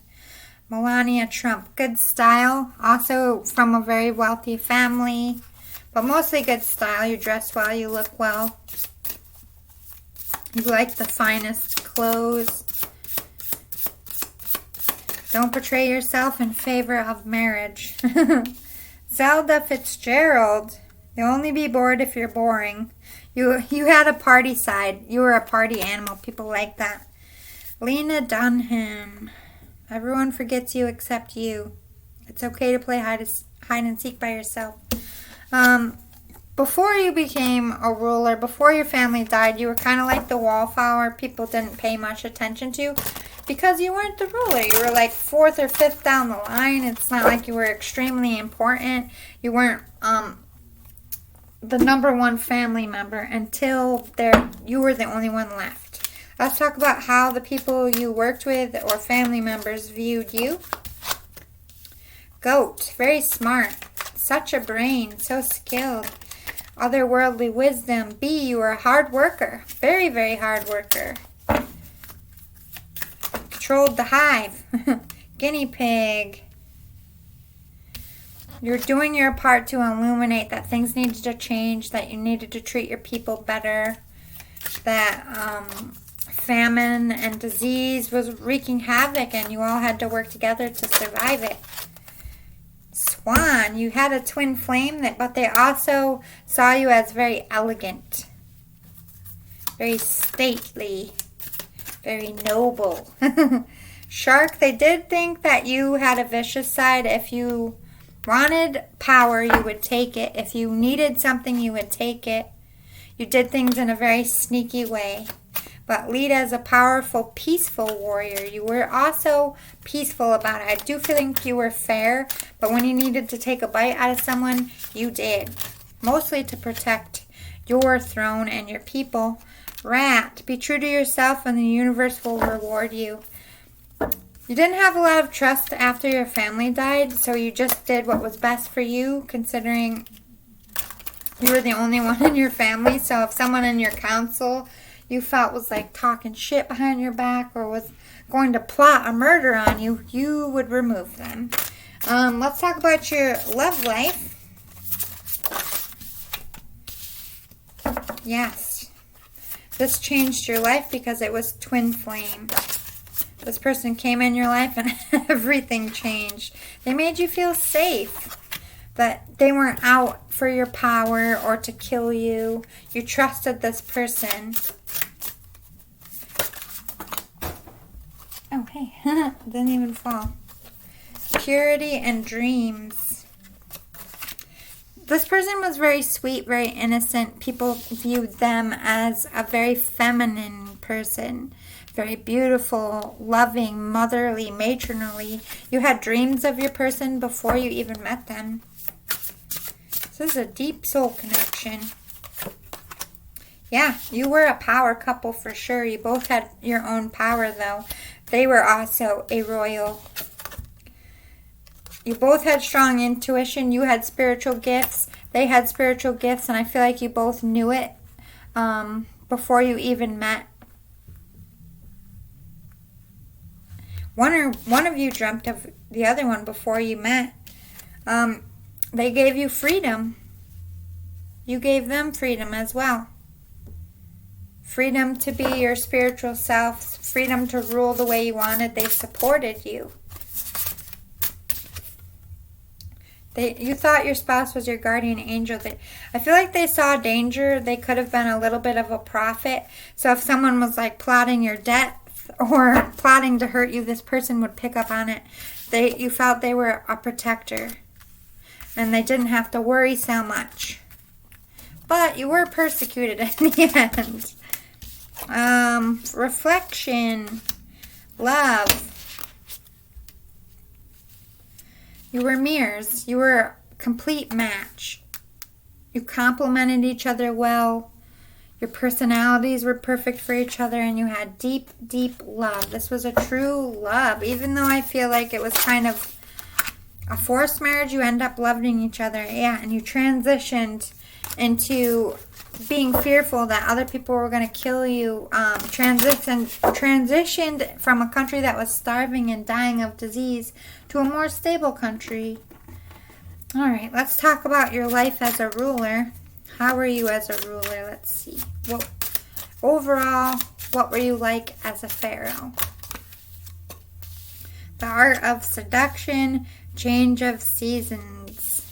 Melania Trump, good style, also from a very wealthy family, but mostly good style. You dress well, you look well. You like the finest clothes. Don't betray yourself in favor of marriage. Zelda Fitzgerald. You'll only be bored if you're boring. You had a party side. You were a party animal. People like that. Lena Dunham. Everyone forgets you except you. It's okay to play hide and seek by yourself. Before you became a ruler, before your family died, you were kind of like the wallflower people didn't pay much attention to because you weren't the ruler. You were like 4th or 5th down the line. It's not like you were extremely important. You weren't the number one family member until you were the only one left. Let's talk about how the people you worked with or family members viewed you. Goat, very smart, such a brain, so skilled, otherworldly wisdom. B, you were a hard worker, very, very hard worker. controlled the hive. Guinea pig. You're doing your part to illuminate that things needed to change, that you needed to treat your people better, that famine and disease was wreaking havoc and you all had to work together to survive it. Swan, you had a twin flame, but they also saw you as very elegant, very stately, very noble. Shark, they did think that you had a vicious side. If you wanted power, you would take it. If you needed something, you would take it. You did things in a very sneaky way. But lead as a powerful, peaceful warrior. You were also peaceful about it. I do feel like you were fair, but when you needed to take a bite out of someone, you did. Mostly to protect your throne and your people. Rat, be true to yourself and the universe will reward you. You didn't have a lot of trust after your family died, so you just did what was best for you, considering you were the only one in your family. So if someone in your council you felt was like talking shit behind your back or was going to plot a murder on you, you would remove them. Let's talk about your love life. Yes. This changed your life because it was twin flame. This person came in your life and everything changed. They made you feel safe. That they weren't out for your power or to kill you. You trusted this person. Oh, hey. Didn't even fall. Purity and dreams. This person was very sweet, very innocent. People viewed them as a very feminine person. Very beautiful, loving, motherly, matronly. You had dreams of your person before you even met them. This is a deep soul connection. Yeah, you were a power couple for sure. You both had your own power, though. They were also a royal. You both had strong intuition. You had spiritual gifts. They had spiritual gifts, and I feel like you both knew it before you even met. One of you dreamt of the other one before you met. They gave you freedom. You gave them freedom as well. Freedom to be your spiritual self. Freedom to rule the way you wanted. They supported you. You thought your spouse was your guardian angel. I feel like they saw danger. They could have been a little bit of a prophet. So if someone was like plotting your death or plotting to hurt you, this person would pick up on it. You felt they were a protector. And they didn't have to worry so much. But you were persecuted in the end. Reflection. Love. You were mirrors. You were a complete match. You complemented each other well. Your personalities were perfect for each other. And you had deep, deep love. This was a true love. Even though I feel like it was kind of a forced marriage, you end up loving each other. Yeah, and you transitioned into being fearful that other people were going to kill you. Transitioned from a country that was starving and dying of disease to a more stable country. All right, let's talk about your life as a ruler. How were you as a ruler? Let's see. Well, overall, what were you like as a pharaoh? The art of seduction. Change of seasons.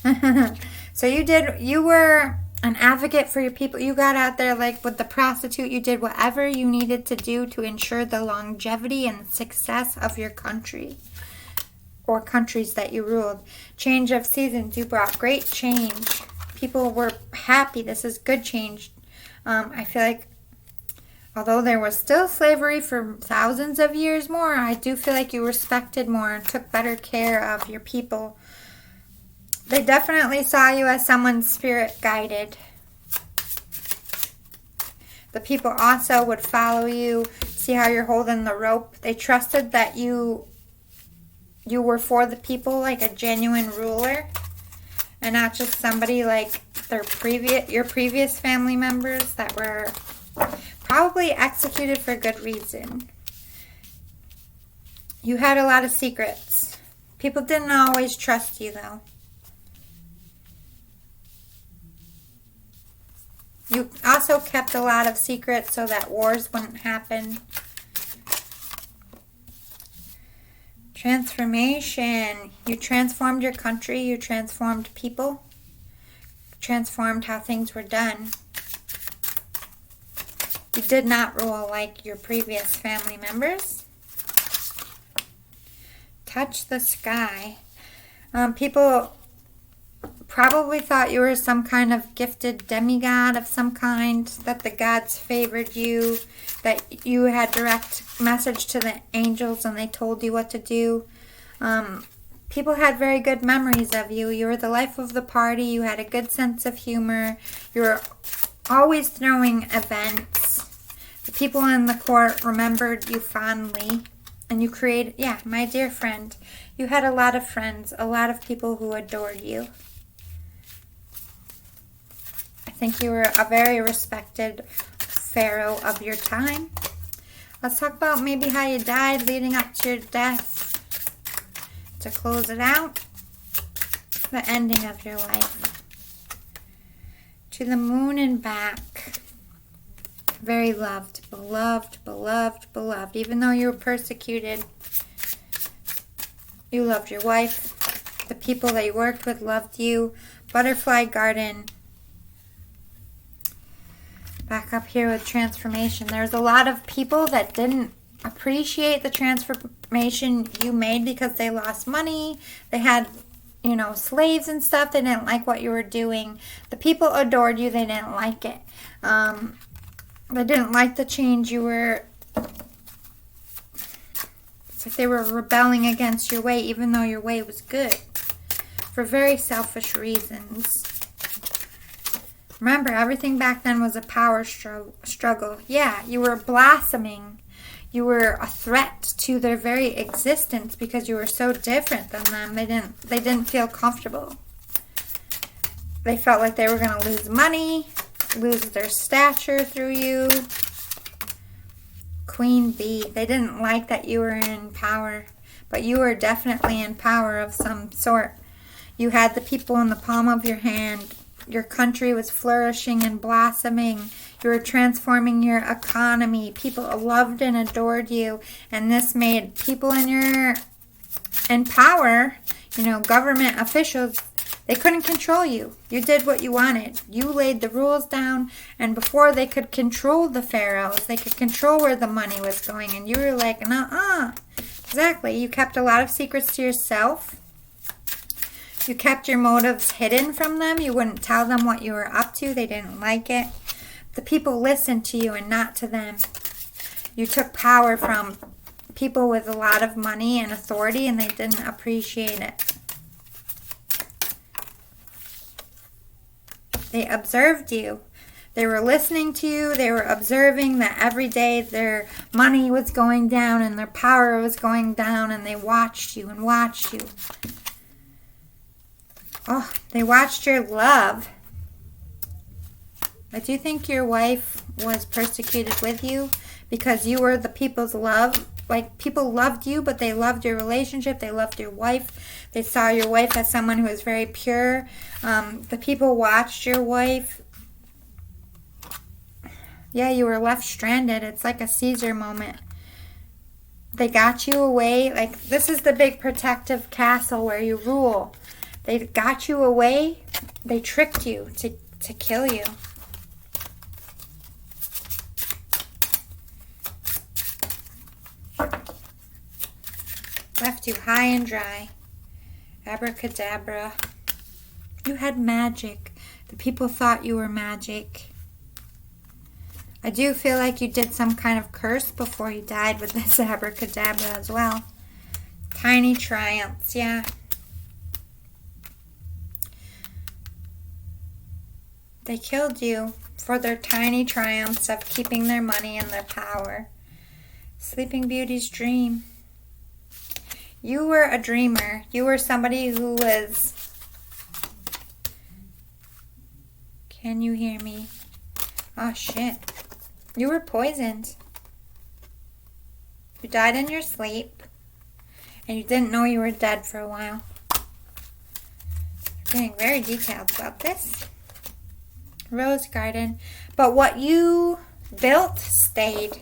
So you were an advocate for your people. You got out there like with the prostitute. You did whatever you needed to do to ensure the longevity and success of your country or countries that you ruled. Change of seasons. You brought great change. People were happy. This is good change. I feel like although there was still slavery for thousands of years more, I do feel like you respected more and took better care of your people. They definitely saw you as someone spirit guided. The people also would follow you, see how you're holding the rope. They trusted that you were for the people, like a genuine ruler, and not just somebody like your previous family members that were probably executed for good reason. You had a lot of secrets. People didn't always trust you, though. You also kept a lot of secrets so that wars wouldn't happen. Transformation. You transformed your country. You transformed people. Transformed how things were done. You did not rule like your previous family members. Touch the sky. People probably thought you were some kind of gifted demigod of some kind, that the gods favored you, that you had direct message to the angels and they told you what to do. People had very good memories of you. You were the life of the party. You had a good sense of humor. You were always throwing events. The people in the court remembered you fondly. And you created, my dear friend, you had a lot of friends, a lot of people who adored you. I think you were a very respected pharaoh of your time. Let's talk about maybe how you died leading up to your death. To close it out, the ending of your life. To the moon and back. Very loved, beloved, beloved, beloved. Even though you were persecuted, you loved your wife. The people that you worked with loved you. Butterfly garden. Back up here with transformation. There's a lot of people that didn't appreciate the transformation you made because they lost money. They had, slaves and stuff. They didn't like what you were doing. The people adored you. They didn't like it. They didn't like the change you were. It's like they were rebelling against your way, even though your way was good. For very selfish reasons. Remember, everything back then was a power struggle. Yeah, you were blossoming. You were a threat to their very existence because you were so different than them. They didn't feel comfortable. They felt like they were going to lose money, lose their stature through you. Queen bee. They didn't like that you were in power, but you were definitely in power of some sort. You had the people in the palm of your hand. Your country was flourishing and blossoming. You were transforming your economy. People loved and adored you. And this made people in power, government officials, they couldn't control you. You did what you wanted. You laid the rules down. And before they could control the pharaohs, they could control where the money was going. And you were like, nuh-uh. Exactly. You kept a lot of secrets to yourself. You kept your motives hidden from them. You wouldn't tell them what you were up to. They didn't like it. The people listened to you and not to them. You took power from people with a lot of money and authority, and they didn't appreciate it. They observed you. They were listening to you. They were observing that every day their money was going down and their power was going down, and they watched you and watched you. Oh, they watched your love. I do think your wife was persecuted with you because you were the people's love. Like, people loved you, but they loved your relationship. They loved your wife. They saw your wife as someone who was very pure. The people watched your wife. Yeah, you were left stranded. It's like a Caesar moment. They got you away. Like, this is the big protective castle where you rule. They got you away. They tricked you to kill you. Left you high and dry. Abracadabra. You had magic. The people thought you were magic. I do feel like you did some kind of curse before you died with this abracadabra as well. Tiny triumphs, yeah. They killed you for their tiny triumphs of keeping their money and their power. Sleeping Beauty's dream. You were a dreamer. You were somebody who was... Can you hear me? Oh, shit. You were poisoned. You died in your sleep. and you didn't know you were dead for a while. Getting very detailed about this. Rose garden. But what you built stayed.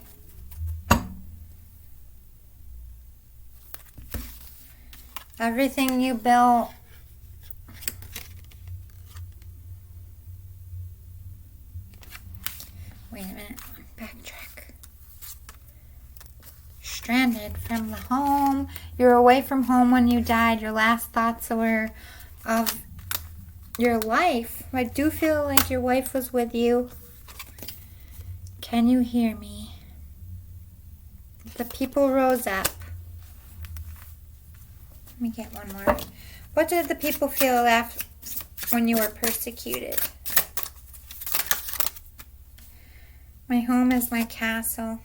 Everything you built. Wait a minute. Backtrack. Stranded from the home. You were away from home when you died. Your last thoughts were of your life. I do feel like your wife was with you. Can you hear me? The people rose up. Let me get one more. What did the people feel after when you were persecuted? My home is my castle.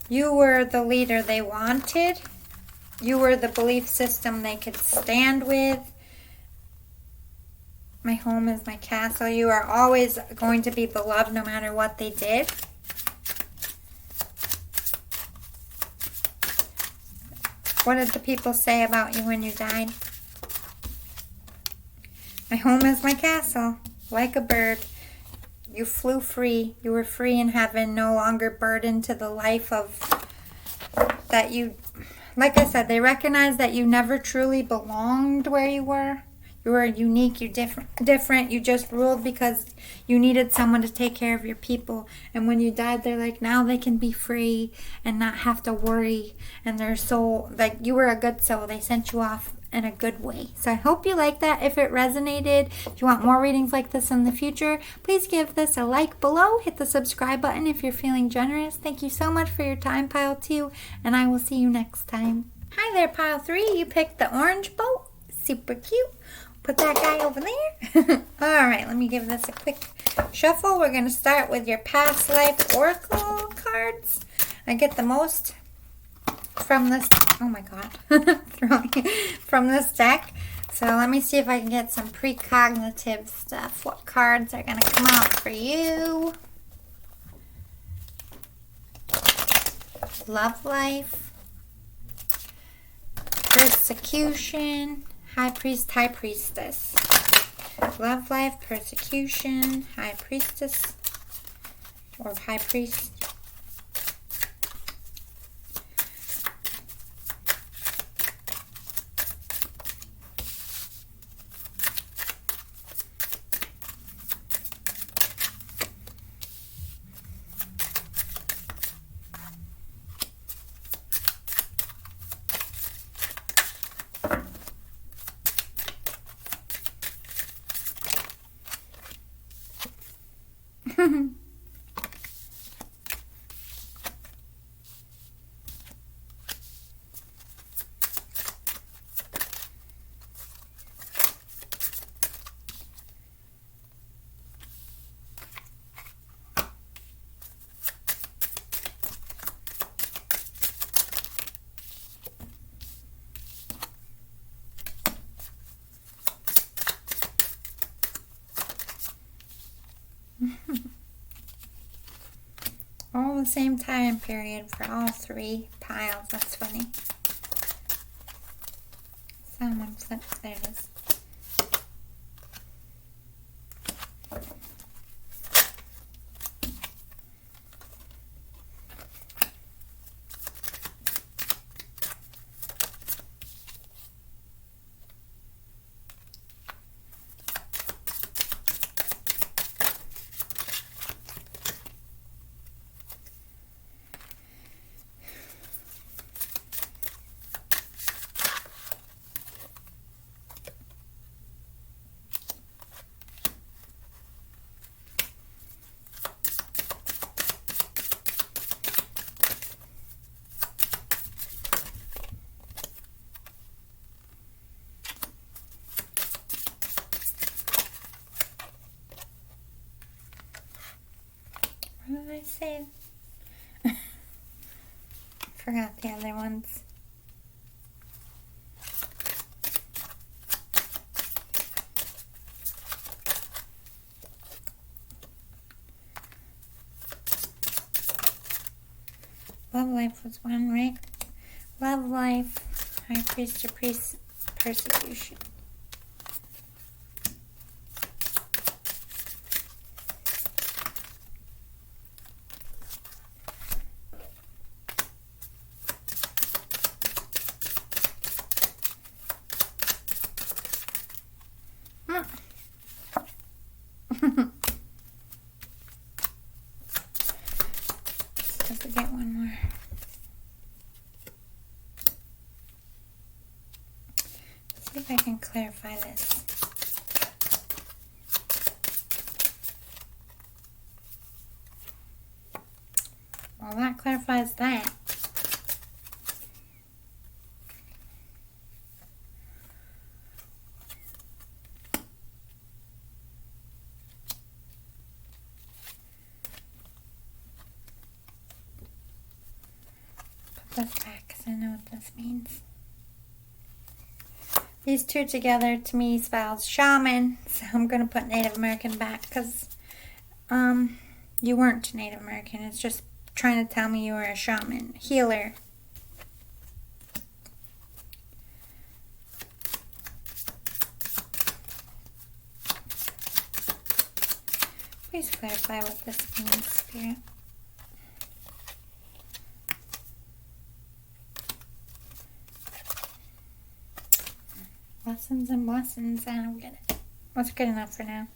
You were the leader they wanted. You were the belief system they could stand with. My home is my castle. You are always going to be beloved no matter what they did. What did the people say about you when you died? My home is my castle. Like a bird, you flew free. You were free in heaven, no longer burdened to the life of that you... Like I said, they recognized that you never truly belonged where you were. You were unique, you different. You just ruled because you needed someone to take care of your people. And when you died, they're like, now they can be free and not have to worry. And their soul, like, you were a good soul. They sent you off in a good way. So I hope you like that. If it resonated, if you want more readings like this in the future, please give this a like below. Hit the subscribe button if you're feeling generous. Thank you so much for your time, Pile 2, and I will see you next time. Hi there, Pile 3. You picked the orange boat. Super cute. Put that guy over there. Alright, let me give this a quick shuffle. We're going to start with your past life oracle cards. I get the most from this, oh my god, from this deck. So let me see if I can get some precognitive stuff. What cards are going to come out for you? Love life. Persecution. High priest, high priestess. Love life, persecution, high priestess, or high priest. All the same time period for all three piles. That's funny. Someone flips. There it is. What did I say? Forgot the other ones. Love life was one, right? Love life. High priest to priest persecution. Let's get one more. See if I can clarify this. Well, that clarifies that. Put this back because I know what this means. These two together to me spells shaman, so I'm going to put Native American back because you weren't Native American. It's just trying to tell me you were a shaman, healer. Please clarify what this means, Spirit. Lessons and blessings. I don't get it. That's good enough for now.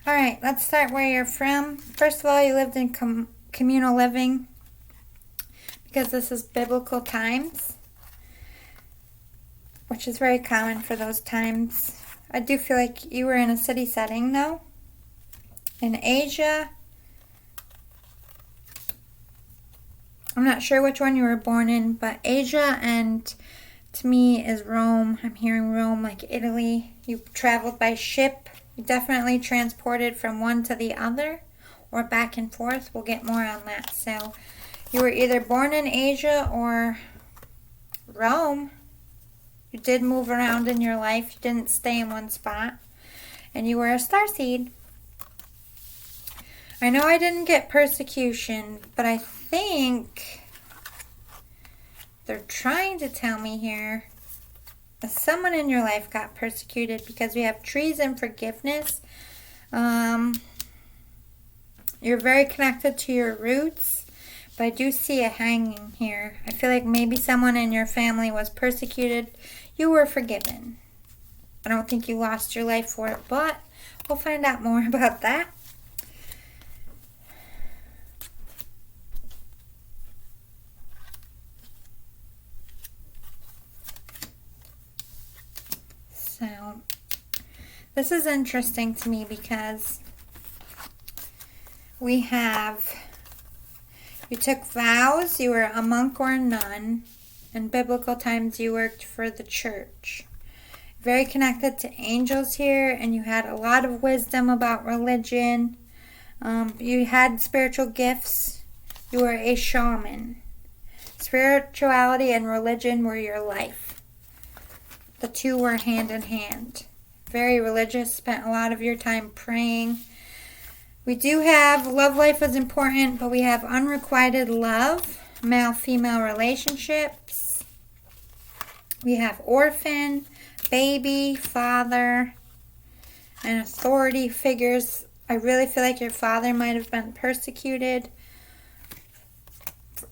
Alright, let's start where you're from. First of all, you lived in communal living because this is biblical times, which is very common for those times. I do feel like you were in a city setting, though. In Asia, I'm not sure which one you were born in, but Asia and to me is Rome. I'm hearing Rome, like Italy. You traveled by ship. You definitely transported from one to the other or back and forth. We'll get more on that. So you were either born in Asia or Rome. You did move around in your life. You didn't stay in one spot. And you were a starseed. I know I didn't get persecution, but I think they're trying to tell me here that someone in your life got persecuted because we have trees and forgiveness. You're very connected to your roots, but I do see a hanging here. I feel like maybe someone in your family was persecuted. You were forgiven. I don't think you lost your life for it, but we'll find out more about that. So, this is interesting to me because we have, you took vows, you were a monk or a nun. In biblical times, you worked for the church. Very connected to angels here, and you had a lot of wisdom about religion. You had spiritual gifts. You were a shaman. Spirituality and religion were your life. The two were hand in hand. Very religious, spent a lot of your time praying. We do have love life is important, but we have unrequited love, male-female relationships. We have orphan, baby, father, and authority figures. I really feel like your father might have been persecuted.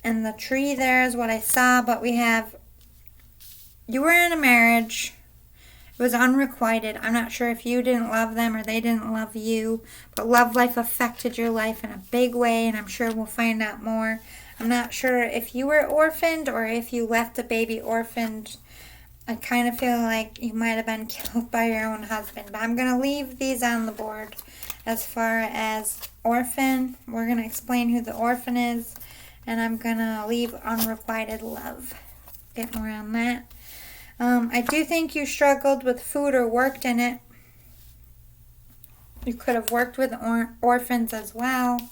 And the tree there is what I saw, but we have, you were in a marriage. It was unrequited. I'm not sure if you didn't love them or they didn't love you, but love life affected your life in a big way, and I'm sure we'll find out more. I'm not sure if you were orphaned or if you left a baby orphaned. I kind of feel like you might have been killed by your own husband, but I'm going to leave these on the board. As far as orphan, we're going to explain who the orphan is, and I'm going to leave unrequited love. Get more on that. I do think you struggled with food or worked in it. You could have worked with orphans as well.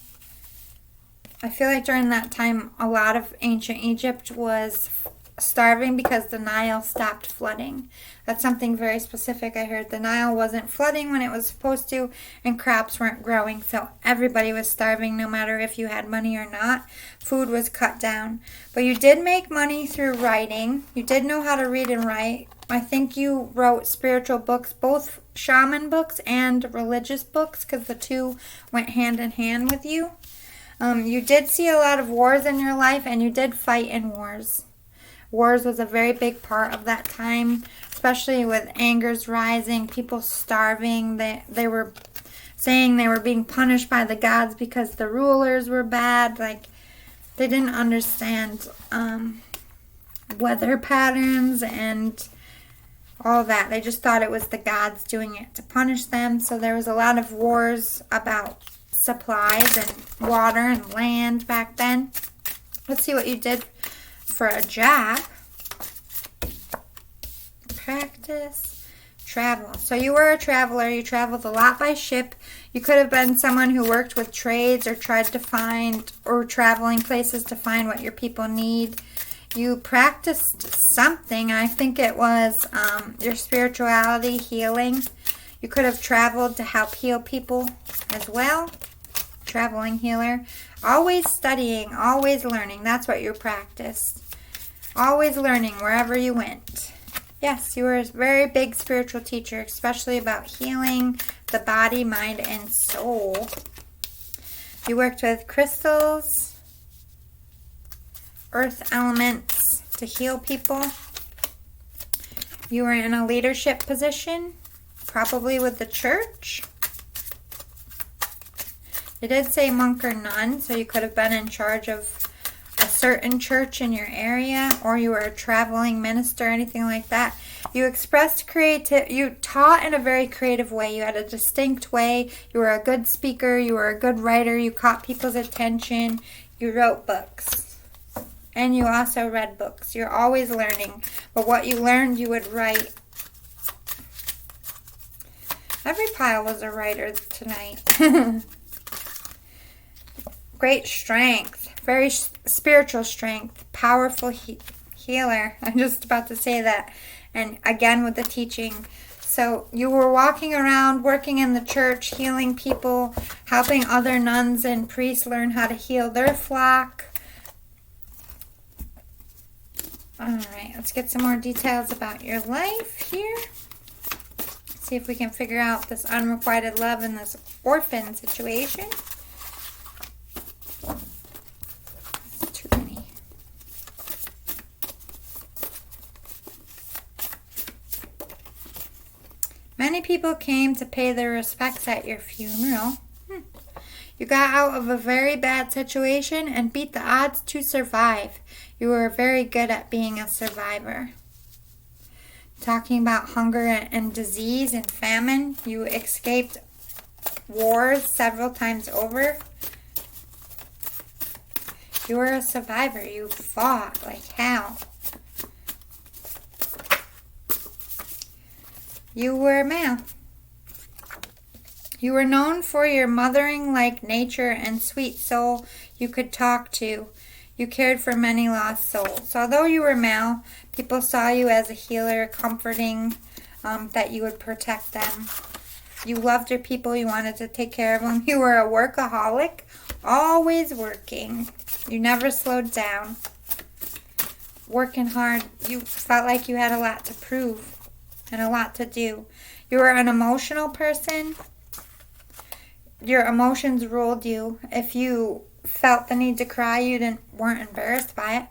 I feel like during that time, a lot of ancient Egypt was starving because the Nile stopped flooding. That's something very specific I heard. The Nile wasn't flooding when it was supposed to, and crops weren't growing, so everybody was starving no matter if you had money or not. Food was cut down. But you did make money through writing. You did know how to read and write. I think you wrote spiritual books, both shaman books and religious books, because the two went hand in hand with you. You did see a lot of wars in your life, and you did fight in wars. Wars was a very big part of that time, especially with angers rising, people starving. They were saying they were being punished by the gods because the rulers were bad. Like, they didn't understand weather patterns and all that. They just thought it was the gods doing it to punish them. So there was a lot of wars about supplies and water and land back then. Let's see what you did for a job. Practice. Travel. So you were a traveler. You traveled a lot by ship. You could have been someone who worked with trades or tried to find, or traveling places to find what your people need. You practiced something. I think it was your spirituality, healing. You could have traveled to help heal people as well. Traveling healer. Always studying, always learning. That's what you practiced. Always learning wherever you went. Yes, you were a very big spiritual teacher, especially about healing the body, mind, and soul. You worked with crystals, earth elements to heal people. You were in a leadership position, probably with the church. It did say monk or nun, so you could have been in charge of a certain church in your area, or you were a traveling minister, anything like that. You expressed you taught in a very creative way. You had a distinct way. You were a good speaker. You were a good writer. You caught people's attention. You wrote books. And you also read books. You're always learning. But what you learned, you would write. Every pile was a writer tonight. Great strength. Very spiritual strength. Powerful healer. I'm just about to say that. And again with the teaching. So you were walking around, working in the church, healing people, helping other nuns and priests learn how to heal their flock. Alright, let's get some more details about your life here. See if we can figure out this unrequited love in this orphan situation. Too many. Many people came to pay their respects at your funeral. You got out of a very bad situation and beat the odds to survive. You were very good at being a survivor. Talking about hunger and disease and famine. You escaped wars several times over. You were a survivor. You fought like hell. You were male. You were known for your mothering-like nature and sweet soul you could talk to. You cared for many lost souls. Although you were male, people saw you as a healer, comforting, that you would protect them. You loved your people. You wanted to take care of them. You were a workaholic, always working. You never slowed down. Working hard. You felt like you had a lot to prove and a lot to do. You were an emotional person. Your emotions ruled you. If you felt the need to cry, you weren't embarrassed by it.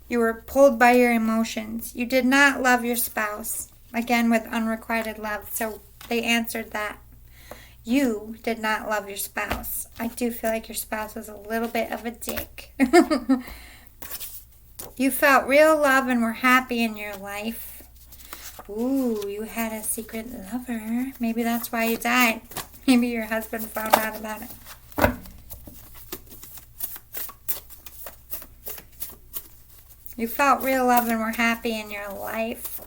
You were pulled by your emotions. You did not love your spouse. Again, with unrequited love. So they answered that. You did not love your spouse. I do feel like your spouse was a little bit of a dick. You felt real love and were happy in your life. Ooh, you had a secret lover. Maybe that's why you died. Maybe your husband found out about it. You felt real love and were happy in your life,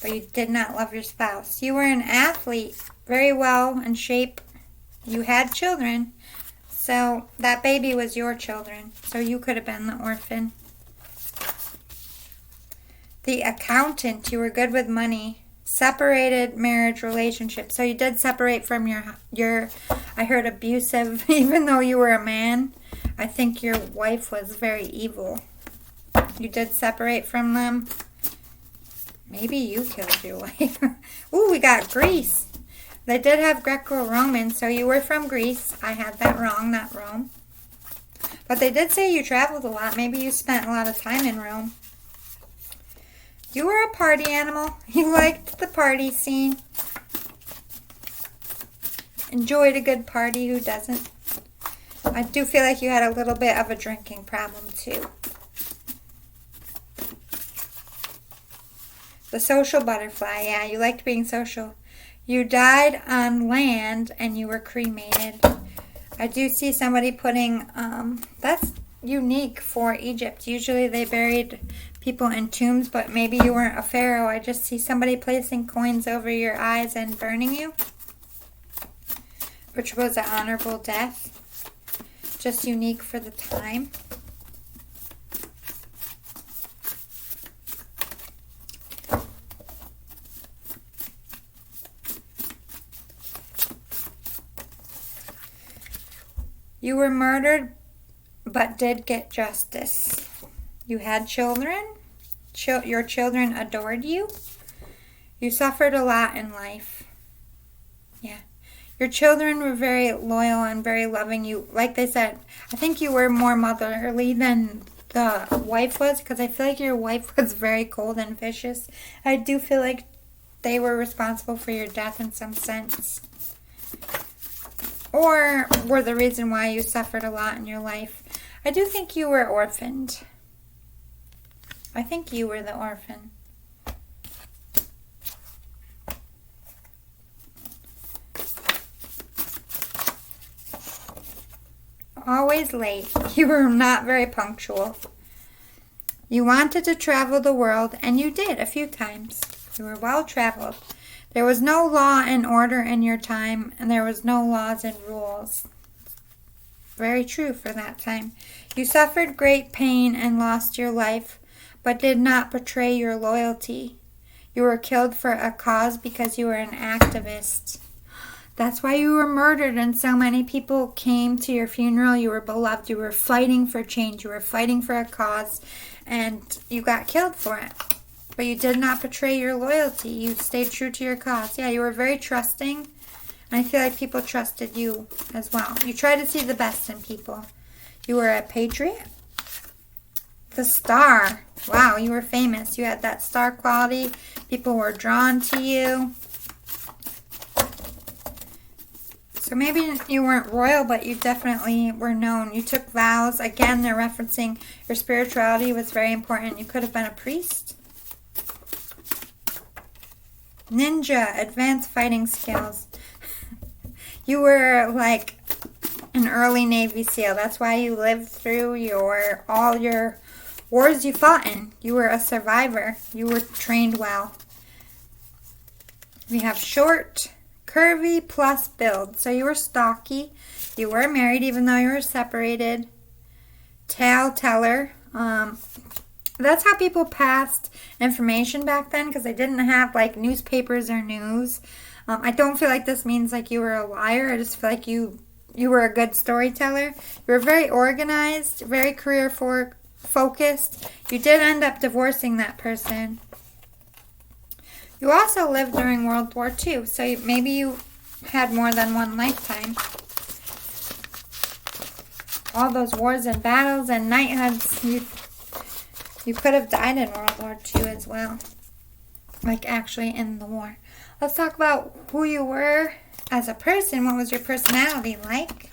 but you did not love your spouse. You were an athlete, very well in shape. You had children, so that baby was your children, so you could have been the orphan. The accountant, you were good with money. Separated marriage relationship. So you did separate from your I heard abusive, even though you were a man. I think your wife was very evil. You did separate from them. Maybe you killed your wife. Ooh, we got Greece. They did have Greco-Roman, so you were from Greece. I had that wrong, not Rome. But they did say you traveled a lot. Maybe you spent a lot of time in Rome. You were a party animal. You liked the party scene. Enjoyed a good party. Who doesn't? I do feel like you had a little bit of a drinking problem too. The social butterfly. Yeah, you liked being social. You died on land and you were cremated. I do see somebody putting, that's unique for Egypt. Usually they buried people in tombs, but maybe you weren't a pharaoh. I just see somebody placing coins over your eyes and burning you, which was an honorable death. Just unique for the time. You were murdered, but did get justice. You had children. Your children adored you. You suffered a lot in life. Yeah. Your children were very loyal and very loving. You, like they said, I think you were more motherly than the wife was, because I feel like your wife was very cold and vicious. I do feel like they were responsible for your death in some sense. Or were the reason why you suffered a lot in your life. I do think you were orphaned. I think you were the orphan. Always late. You were not very punctual. You wanted to travel the world, and you did a few times. You were well traveled. There was no law and order in your time, and there was no laws and rules. Very true for that time. You suffered great pain and lost your life, but did not betray your loyalty. You were killed for a cause because you were an activist. That's why you were murdered, and so many people came to your funeral. You were beloved. You were fighting for change. You were fighting for a cause, and you got killed for it. But you did not betray your loyalty. You stayed true to your cause. Yeah, you were very trusting. And I feel like people trusted you as well. You tried to see the best in people. You were a patriot. The star. Wow, you were famous. You had that star quality. People were drawn to you. So maybe you weren't royal, but you definitely were known. You took vows. Again, they're referencing your spirituality was very important. You could have been a priest. Ninja, advanced fighting skills. You were like an early Navy SEAL. That's why you lived through all your wars you fought in. You were a survivor. You were trained well. We have short, curvy, plus build. So you were stocky. You were married even though you were separated. Tale teller. That's how people passed information back then, because they didn't have like newspapers or news. I don't feel like this means like you were a liar. I just feel like you were a good storyteller. You were very organized, very career focused. You did end up divorcing that person. You also lived during World War II, so maybe you had more than one lifetime. All those wars and battles and knighthoods, you could have died in World War II as well. Like actually in the war. Let's talk about who you were as a person. What was your personality like?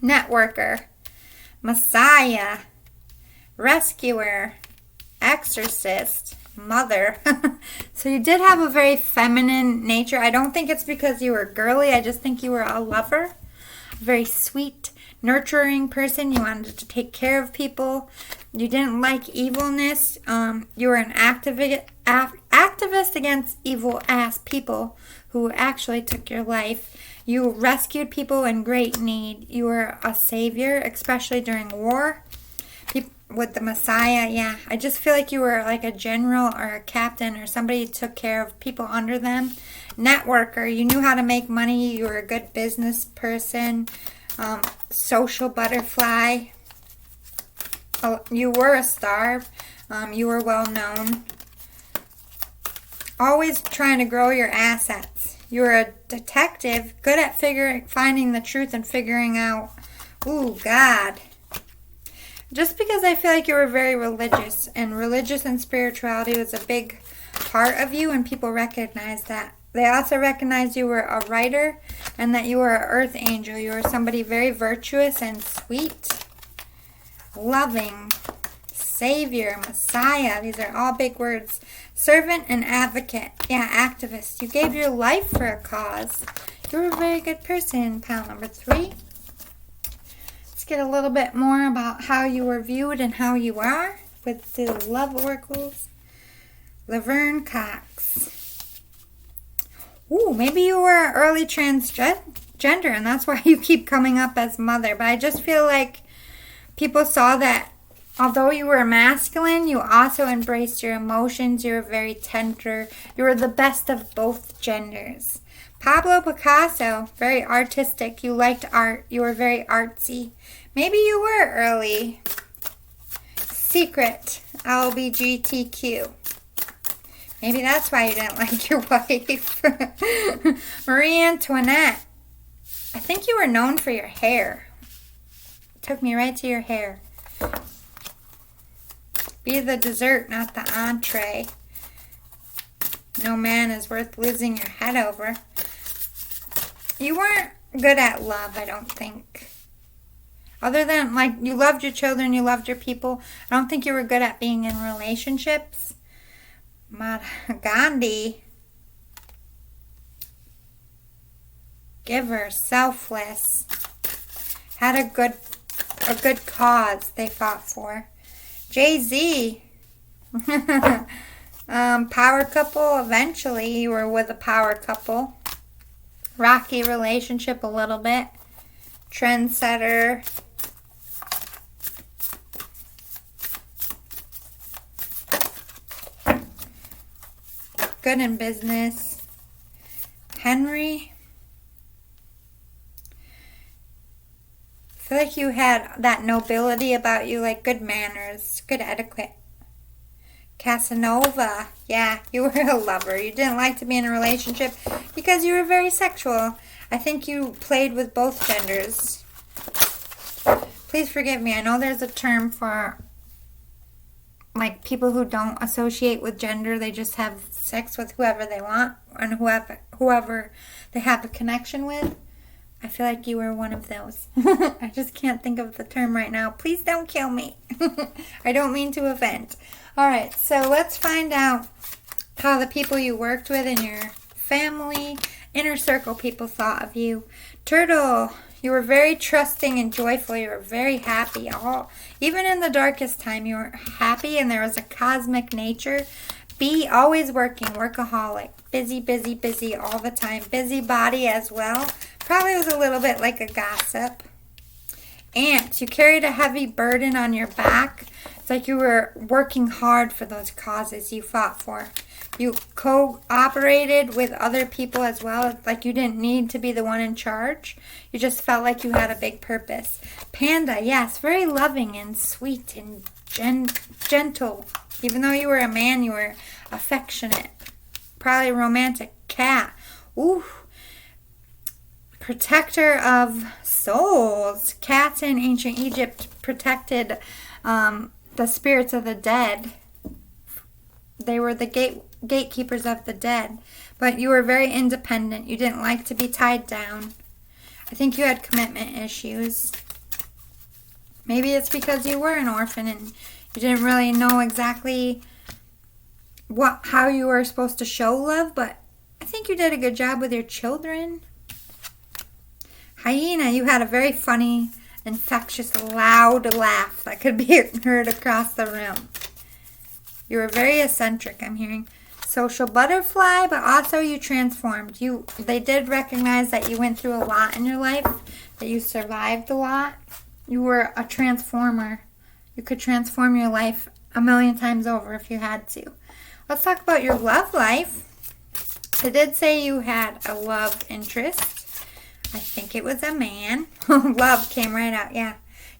Networker. Messiah. Rescuer. Exorcist. Mother. So you did have a very feminine nature. I don't think it's because you were girly. I just think you were a lover. A very sweet, nurturing person. You wanted to take care of people. You didn't like evilness. You were an activist against evil-ass people who actually took your life. You rescued people in great need. You were a savior, especially during war. With the Messiah, yeah. I just feel like you were like a general or a captain or somebody who took care of people under them. Networker, you knew how to make money. You were a good business person. Social butterfly. You were a star. You were well known. Always trying to grow your assets. You were a detective, good at finding the truth and figuring out, ooh, God. Just because I feel like you were very religious, and religious and spirituality was a big part of you, and people recognize that. They also recognize you were a writer and that you were an earth angel. You were somebody very virtuous and sweet, loving, savior, Messiah. These are all big words. Servant and advocate. Yeah, activist. You gave your life for a cause. You were a very good person. Pile number 3. Let's get a little bit more about how you were viewed and how you are with the love oracles. Laverne Cox. Ooh, maybe you were early transgender and that's why you keep coming up as mother. But I just feel like people saw that although you were masculine, you also embraced your emotions. You were very tender. You were the best of both genders. Pablo Picasso, very artistic. You liked art. You were very artsy. Maybe you were early. Secret, LGBTQ. Maybe that's why you didn't like your wife. Marie Antoinette. I think you were known for your hair. Took me right to your hair. Be the dessert, not the entree. No man is worth losing your head over. You weren't good at love, I don't think. Other than, like, you loved your children, you loved your people. I don't think you were good at being in relationships. Gandhi. Giver, selfless. Had a good cause they fought for. Jay-Z. Power couple, eventually you were with a power couple. Rocky relationship a little bit. Trendsetter. Good in business. Henry. I feel like you had that nobility about you, like good manners, good etiquette. Casanova. Yeah, you were a lover. You didn't like to be in a relationship because you were very sexual. I think you played with both genders. Please forgive me. I know there's a term for like people who don't associate with gender. They just have sex with whoever they want and whoever they have a connection with. I feel like you were one of those. I just can't think of the term right now. Please don't kill me. I don't mean to offend. All right, so let's find out how the people you worked with in your family, inner circle people thought of you. Turtle, you were very trusting and joyful. You were very happy. Even in the darkest time, you were happy and there was a cosmic nature. Be always working, workaholic. Busy, busy, busy all the time. Busybody as well. Probably was a little bit like a gossip. Ant, you carried a heavy burden on your back. It's like you were working hard for those causes you fought for. You cooperated with other people as well. It's like you didn't need to be the one in charge. You just felt like you had a big purpose. Panda, yes, very loving and sweet and gentle. Even though you were a man, you were affectionate. Probably romantic. Cat, ooh. Protector of souls. Cats in ancient Egypt protected the spirits of the dead. They were the gatekeepers of the dead. But you were very independent. You didn't like to be tied down. I think you had commitment issues. Maybe it's because you were an orphan and you didn't really know exactly how you were supposed to show love. But I think you did a good job with your children. Hyena, you had a very funny, infectious, loud laugh that could be heard across the room. You were very eccentric, I'm hearing. Social butterfly, but also you transformed. They did recognize that you went through a lot in your life, that you survived a lot. You were a transformer. You could transform your life a million times over if you had to. Let's talk about your love life. I did say you had a love interest. I think it was a man. Love came right out, yeah.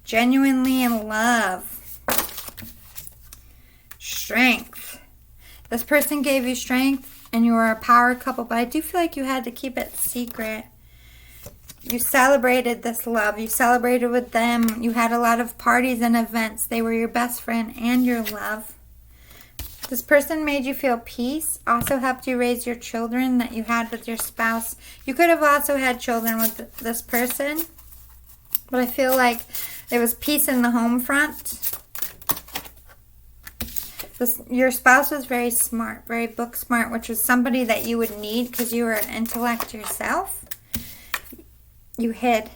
Genuinely in love. Strength. This person gave you strength and you were a power couple, but I do feel like you had to keep it secret. You celebrated this love. You celebrated with them. You had a lot of parties and events. They were your best friend and your love. This person made you feel peace, also helped you raise your children that you had with your spouse. You could have also had children with this person, but I feel like there was peace in the home front. Your spouse was very smart, very book smart, which was somebody that you would need because you were an intellect yourself. You hid.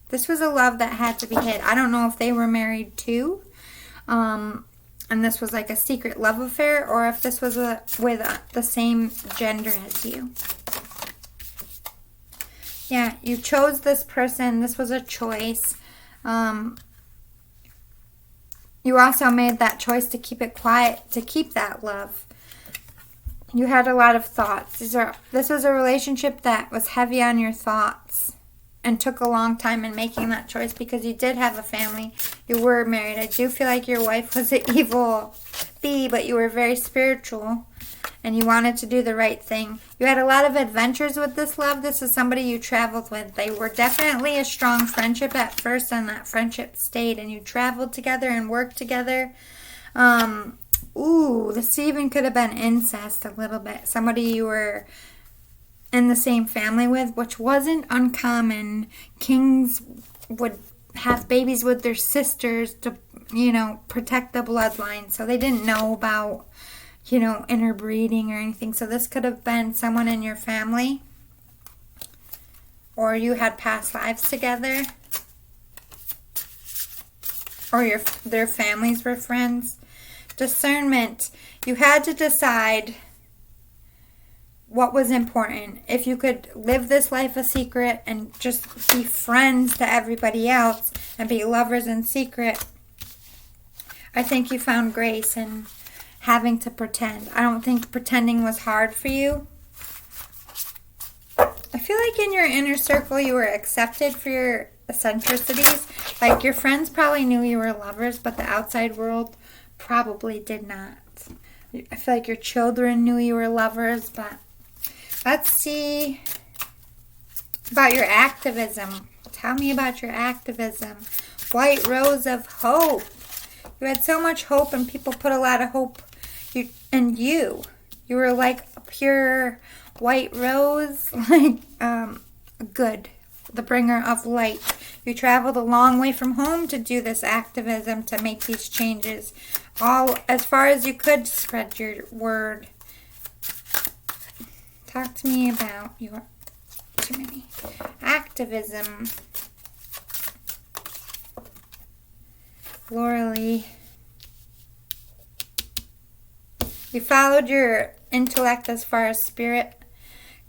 This was a love that had to be hid. I don't know if they were married too. And this was like a secret love affair, or if this was with the same gender as you. Yeah, you chose this person. This was a choice. You also made that choice to keep it quiet, to keep that love. You had a lot of thoughts. This was a relationship that was heavy on your thoughts and took a long time in making that choice because you did have a family. You were married. I do feel like your wife was an evil bee, but you were very spiritual and you wanted to do the right thing. You had a lot of adventures with this love. This is somebody you traveled with. They were definitely a strong friendship at first, and that friendship stayed, and you traveled together and worked together. This even could have been incest a little bit. Somebody you were in the same family with, which wasn't uncommon. Kings would have babies with their sisters to, protect the bloodline. So they didn't know about, interbreeding or anything. So this could have been someone in your family. Or you had past lives together. Or their families were friends. Discernment. You had to decide what was important. If you could live this life a secret and just be friends to everybody else and be lovers in secret, I think you found grace in having to pretend. I don't think pretending was hard for you. I feel like in your inner circle you were accepted for your eccentricities. Like your friends probably knew you were lovers, but the outside world probably did not. I feel like your children knew you were lovers, but let's see about your activism. Tell me about your activism. White rose of hope. You had so much hope, and people put a lot of hope in you. You were like a pure white rose, like good, the bringer of light. You traveled a long way from home to do this activism, to make these changes. All as far as you could spread your word. Talk to me about your activism. Laura Lee. You followed your intellect as far as spirit,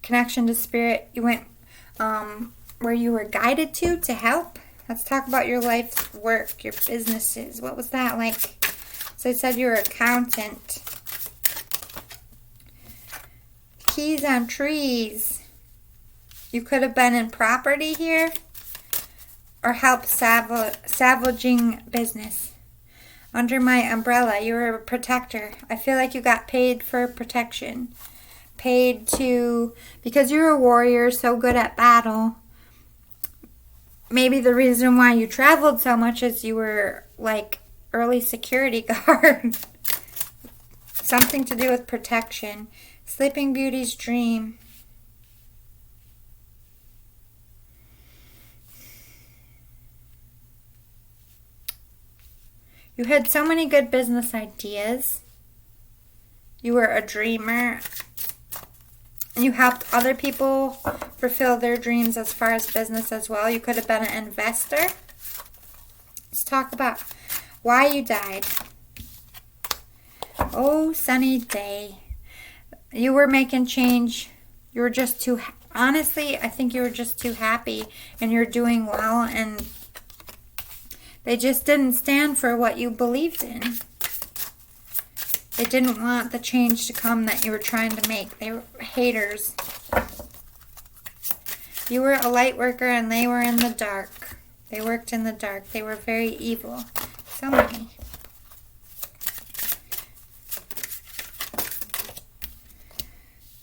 connection to spirit. You went where you were guided to help. Let's talk about your life's work, your businesses. What was that like? So I said you were an accountant. Keys on trees. You could have been in property here or helped salvaging business. Under my umbrella, you were a protector. I feel like you got paid for protection. Paid to, because you're a warrior, so good at battle. Maybe the reason why you traveled so much is you were like early security guard. Something to do with protection. Sleeping Beauty's dream. You had so many good business ideas. You were a dreamer. And you helped other people fulfill their dreams as far as business as well. You could have been an investor. Let's talk about why you died. Oh, sunny day. You were making change. You were just too, honestly, I think you were just too happy and you're doing well, and They just didn't stand for what you believed in. They didn't want the change to come that you were trying to make. They were haters. You were a light worker and they were in the dark. They worked in the dark. They were very evil. So many.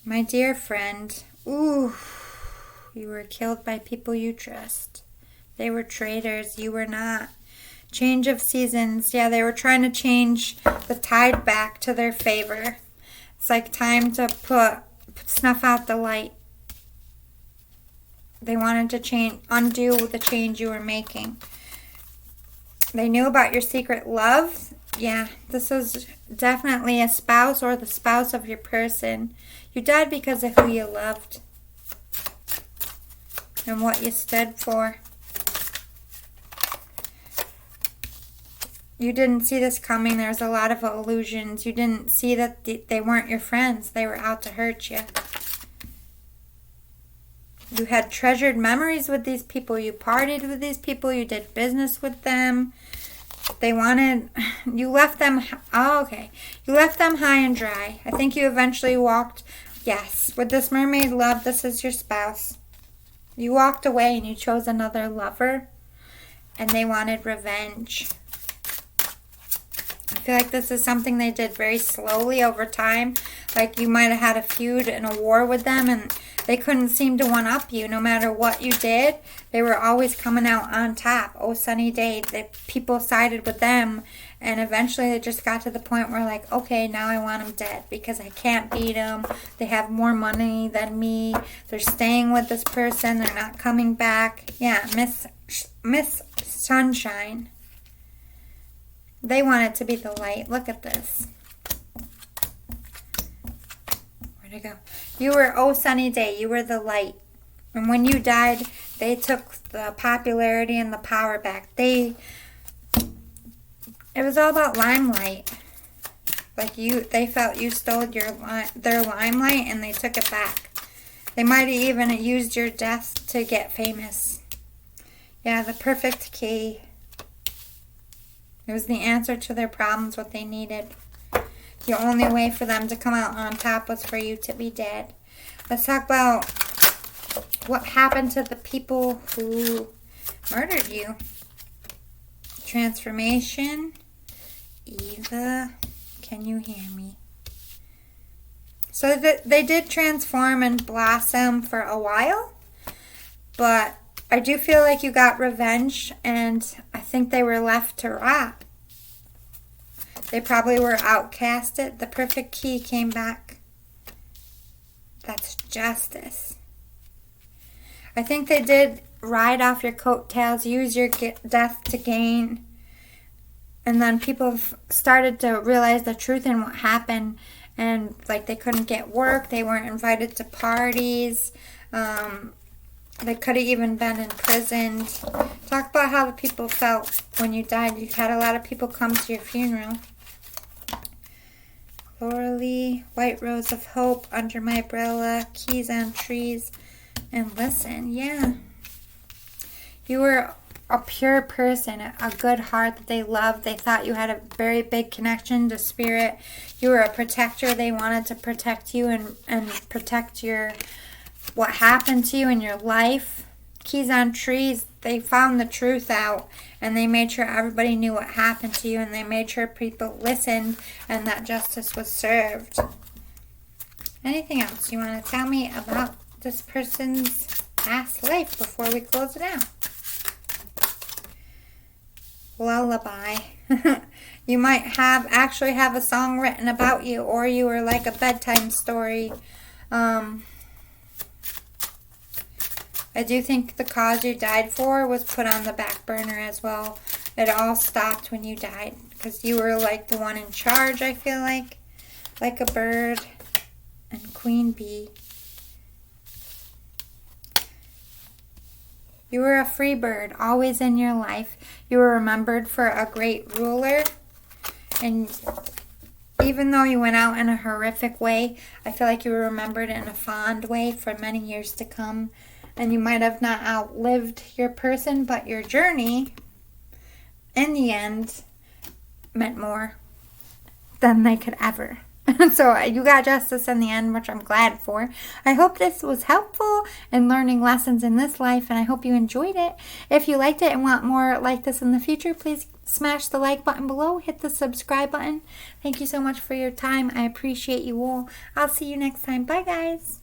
My dear friend, ooh, you were killed by people you trust. They were traitors. You were not. Change of seasons. Yeah, they were trying to change the tide back to their favor. It's like time to snuff out the light. They wanted to undo the change you were making. They knew about your secret love. Yeah, this was definitely a spouse or the spouse of your person. You died because of who you loved and what you stood for. You didn't see this coming. There was a lot of illusions. You didn't see that they weren't your friends. They were out to hurt you. You had treasured memories with these people. You partied with these people. You did business with them. You left them, You left them high and dry. I think you eventually walked, yes, with this mermaid love, this is your spouse. You walked away and you chose another lover, and they wanted revenge. I feel like this is something they did very slowly over time. Like you might have had a feud and a war with them, and they couldn't seem to one-up you. No matter what you did, they were always coming out on top. Oh, sunny day. The people sided with them, and eventually they just got to the point where like, okay, now I want them dead because I can't beat them. They have more money than me. They're staying with this person. They're not coming back. Yeah, Miss Sunshine. They wanted to be the light. Look at this. Where'd it go? You were, oh, sunny day. You were the light. And when you died, they took the popularity and the power back. It was all about limelight. Like they felt you stole their limelight and they took it back. They might have even used your death to get famous. Yeah, the perfect key. It was the answer to their problems, what they needed. The only way for them to come out on top was for you to be dead. Let's talk about what happened to the people who murdered you. Transformation. Eva, can you hear me? So they did transform and blossom for a while, but I do feel like you got revenge, and I think they were left to rot. They probably were outcasted. The perfect key came back. That's justice. I think they did ride off your coattails, use your death to gain. And then people started to realize the truth in what happened. And like they couldn't get work. They weren't invited to parties. They could have even been imprisoned. Talk about how the people felt when you died. You had a lot of people come to your funeral. Laurel, White Rose of Hope, Under My Umbrella, Keys on Trees, and Listen. Yeah. You were a pure person, a good heart that they loved. They thought you had a very big connection to spirit. You were a protector. They wanted to protect you and protect what happened to you in your life. Keys on Trees, they found the truth out, and they made sure everybody knew what happened to you, and they made sure people listened and that justice was served. Anything else you want to tell me about this person's past life before we close it out? Lullaby. You might actually have a song written about you, or you were like a bedtime story. I do think the cause you died for was put on the back burner as well. It all stopped when you died because you were like the one in charge, I feel like a bird and queen bee. You were a free bird, always in your life. You were remembered for a great ruler. And even though you went out in a horrific way, I feel like you were remembered in a fond way for many years to come. And you might have not outlived your person, but your journey in the end, meant more than they could ever. So you got justice in the end, which I'm glad for. I hope this was helpful in learning lessons in this life, and I hope you enjoyed it. If you liked it and want more like this in the future, please smash the like button below. Hit the subscribe button. Thank you so much for your time. I appreciate you all. I'll see you next time. Bye, guys.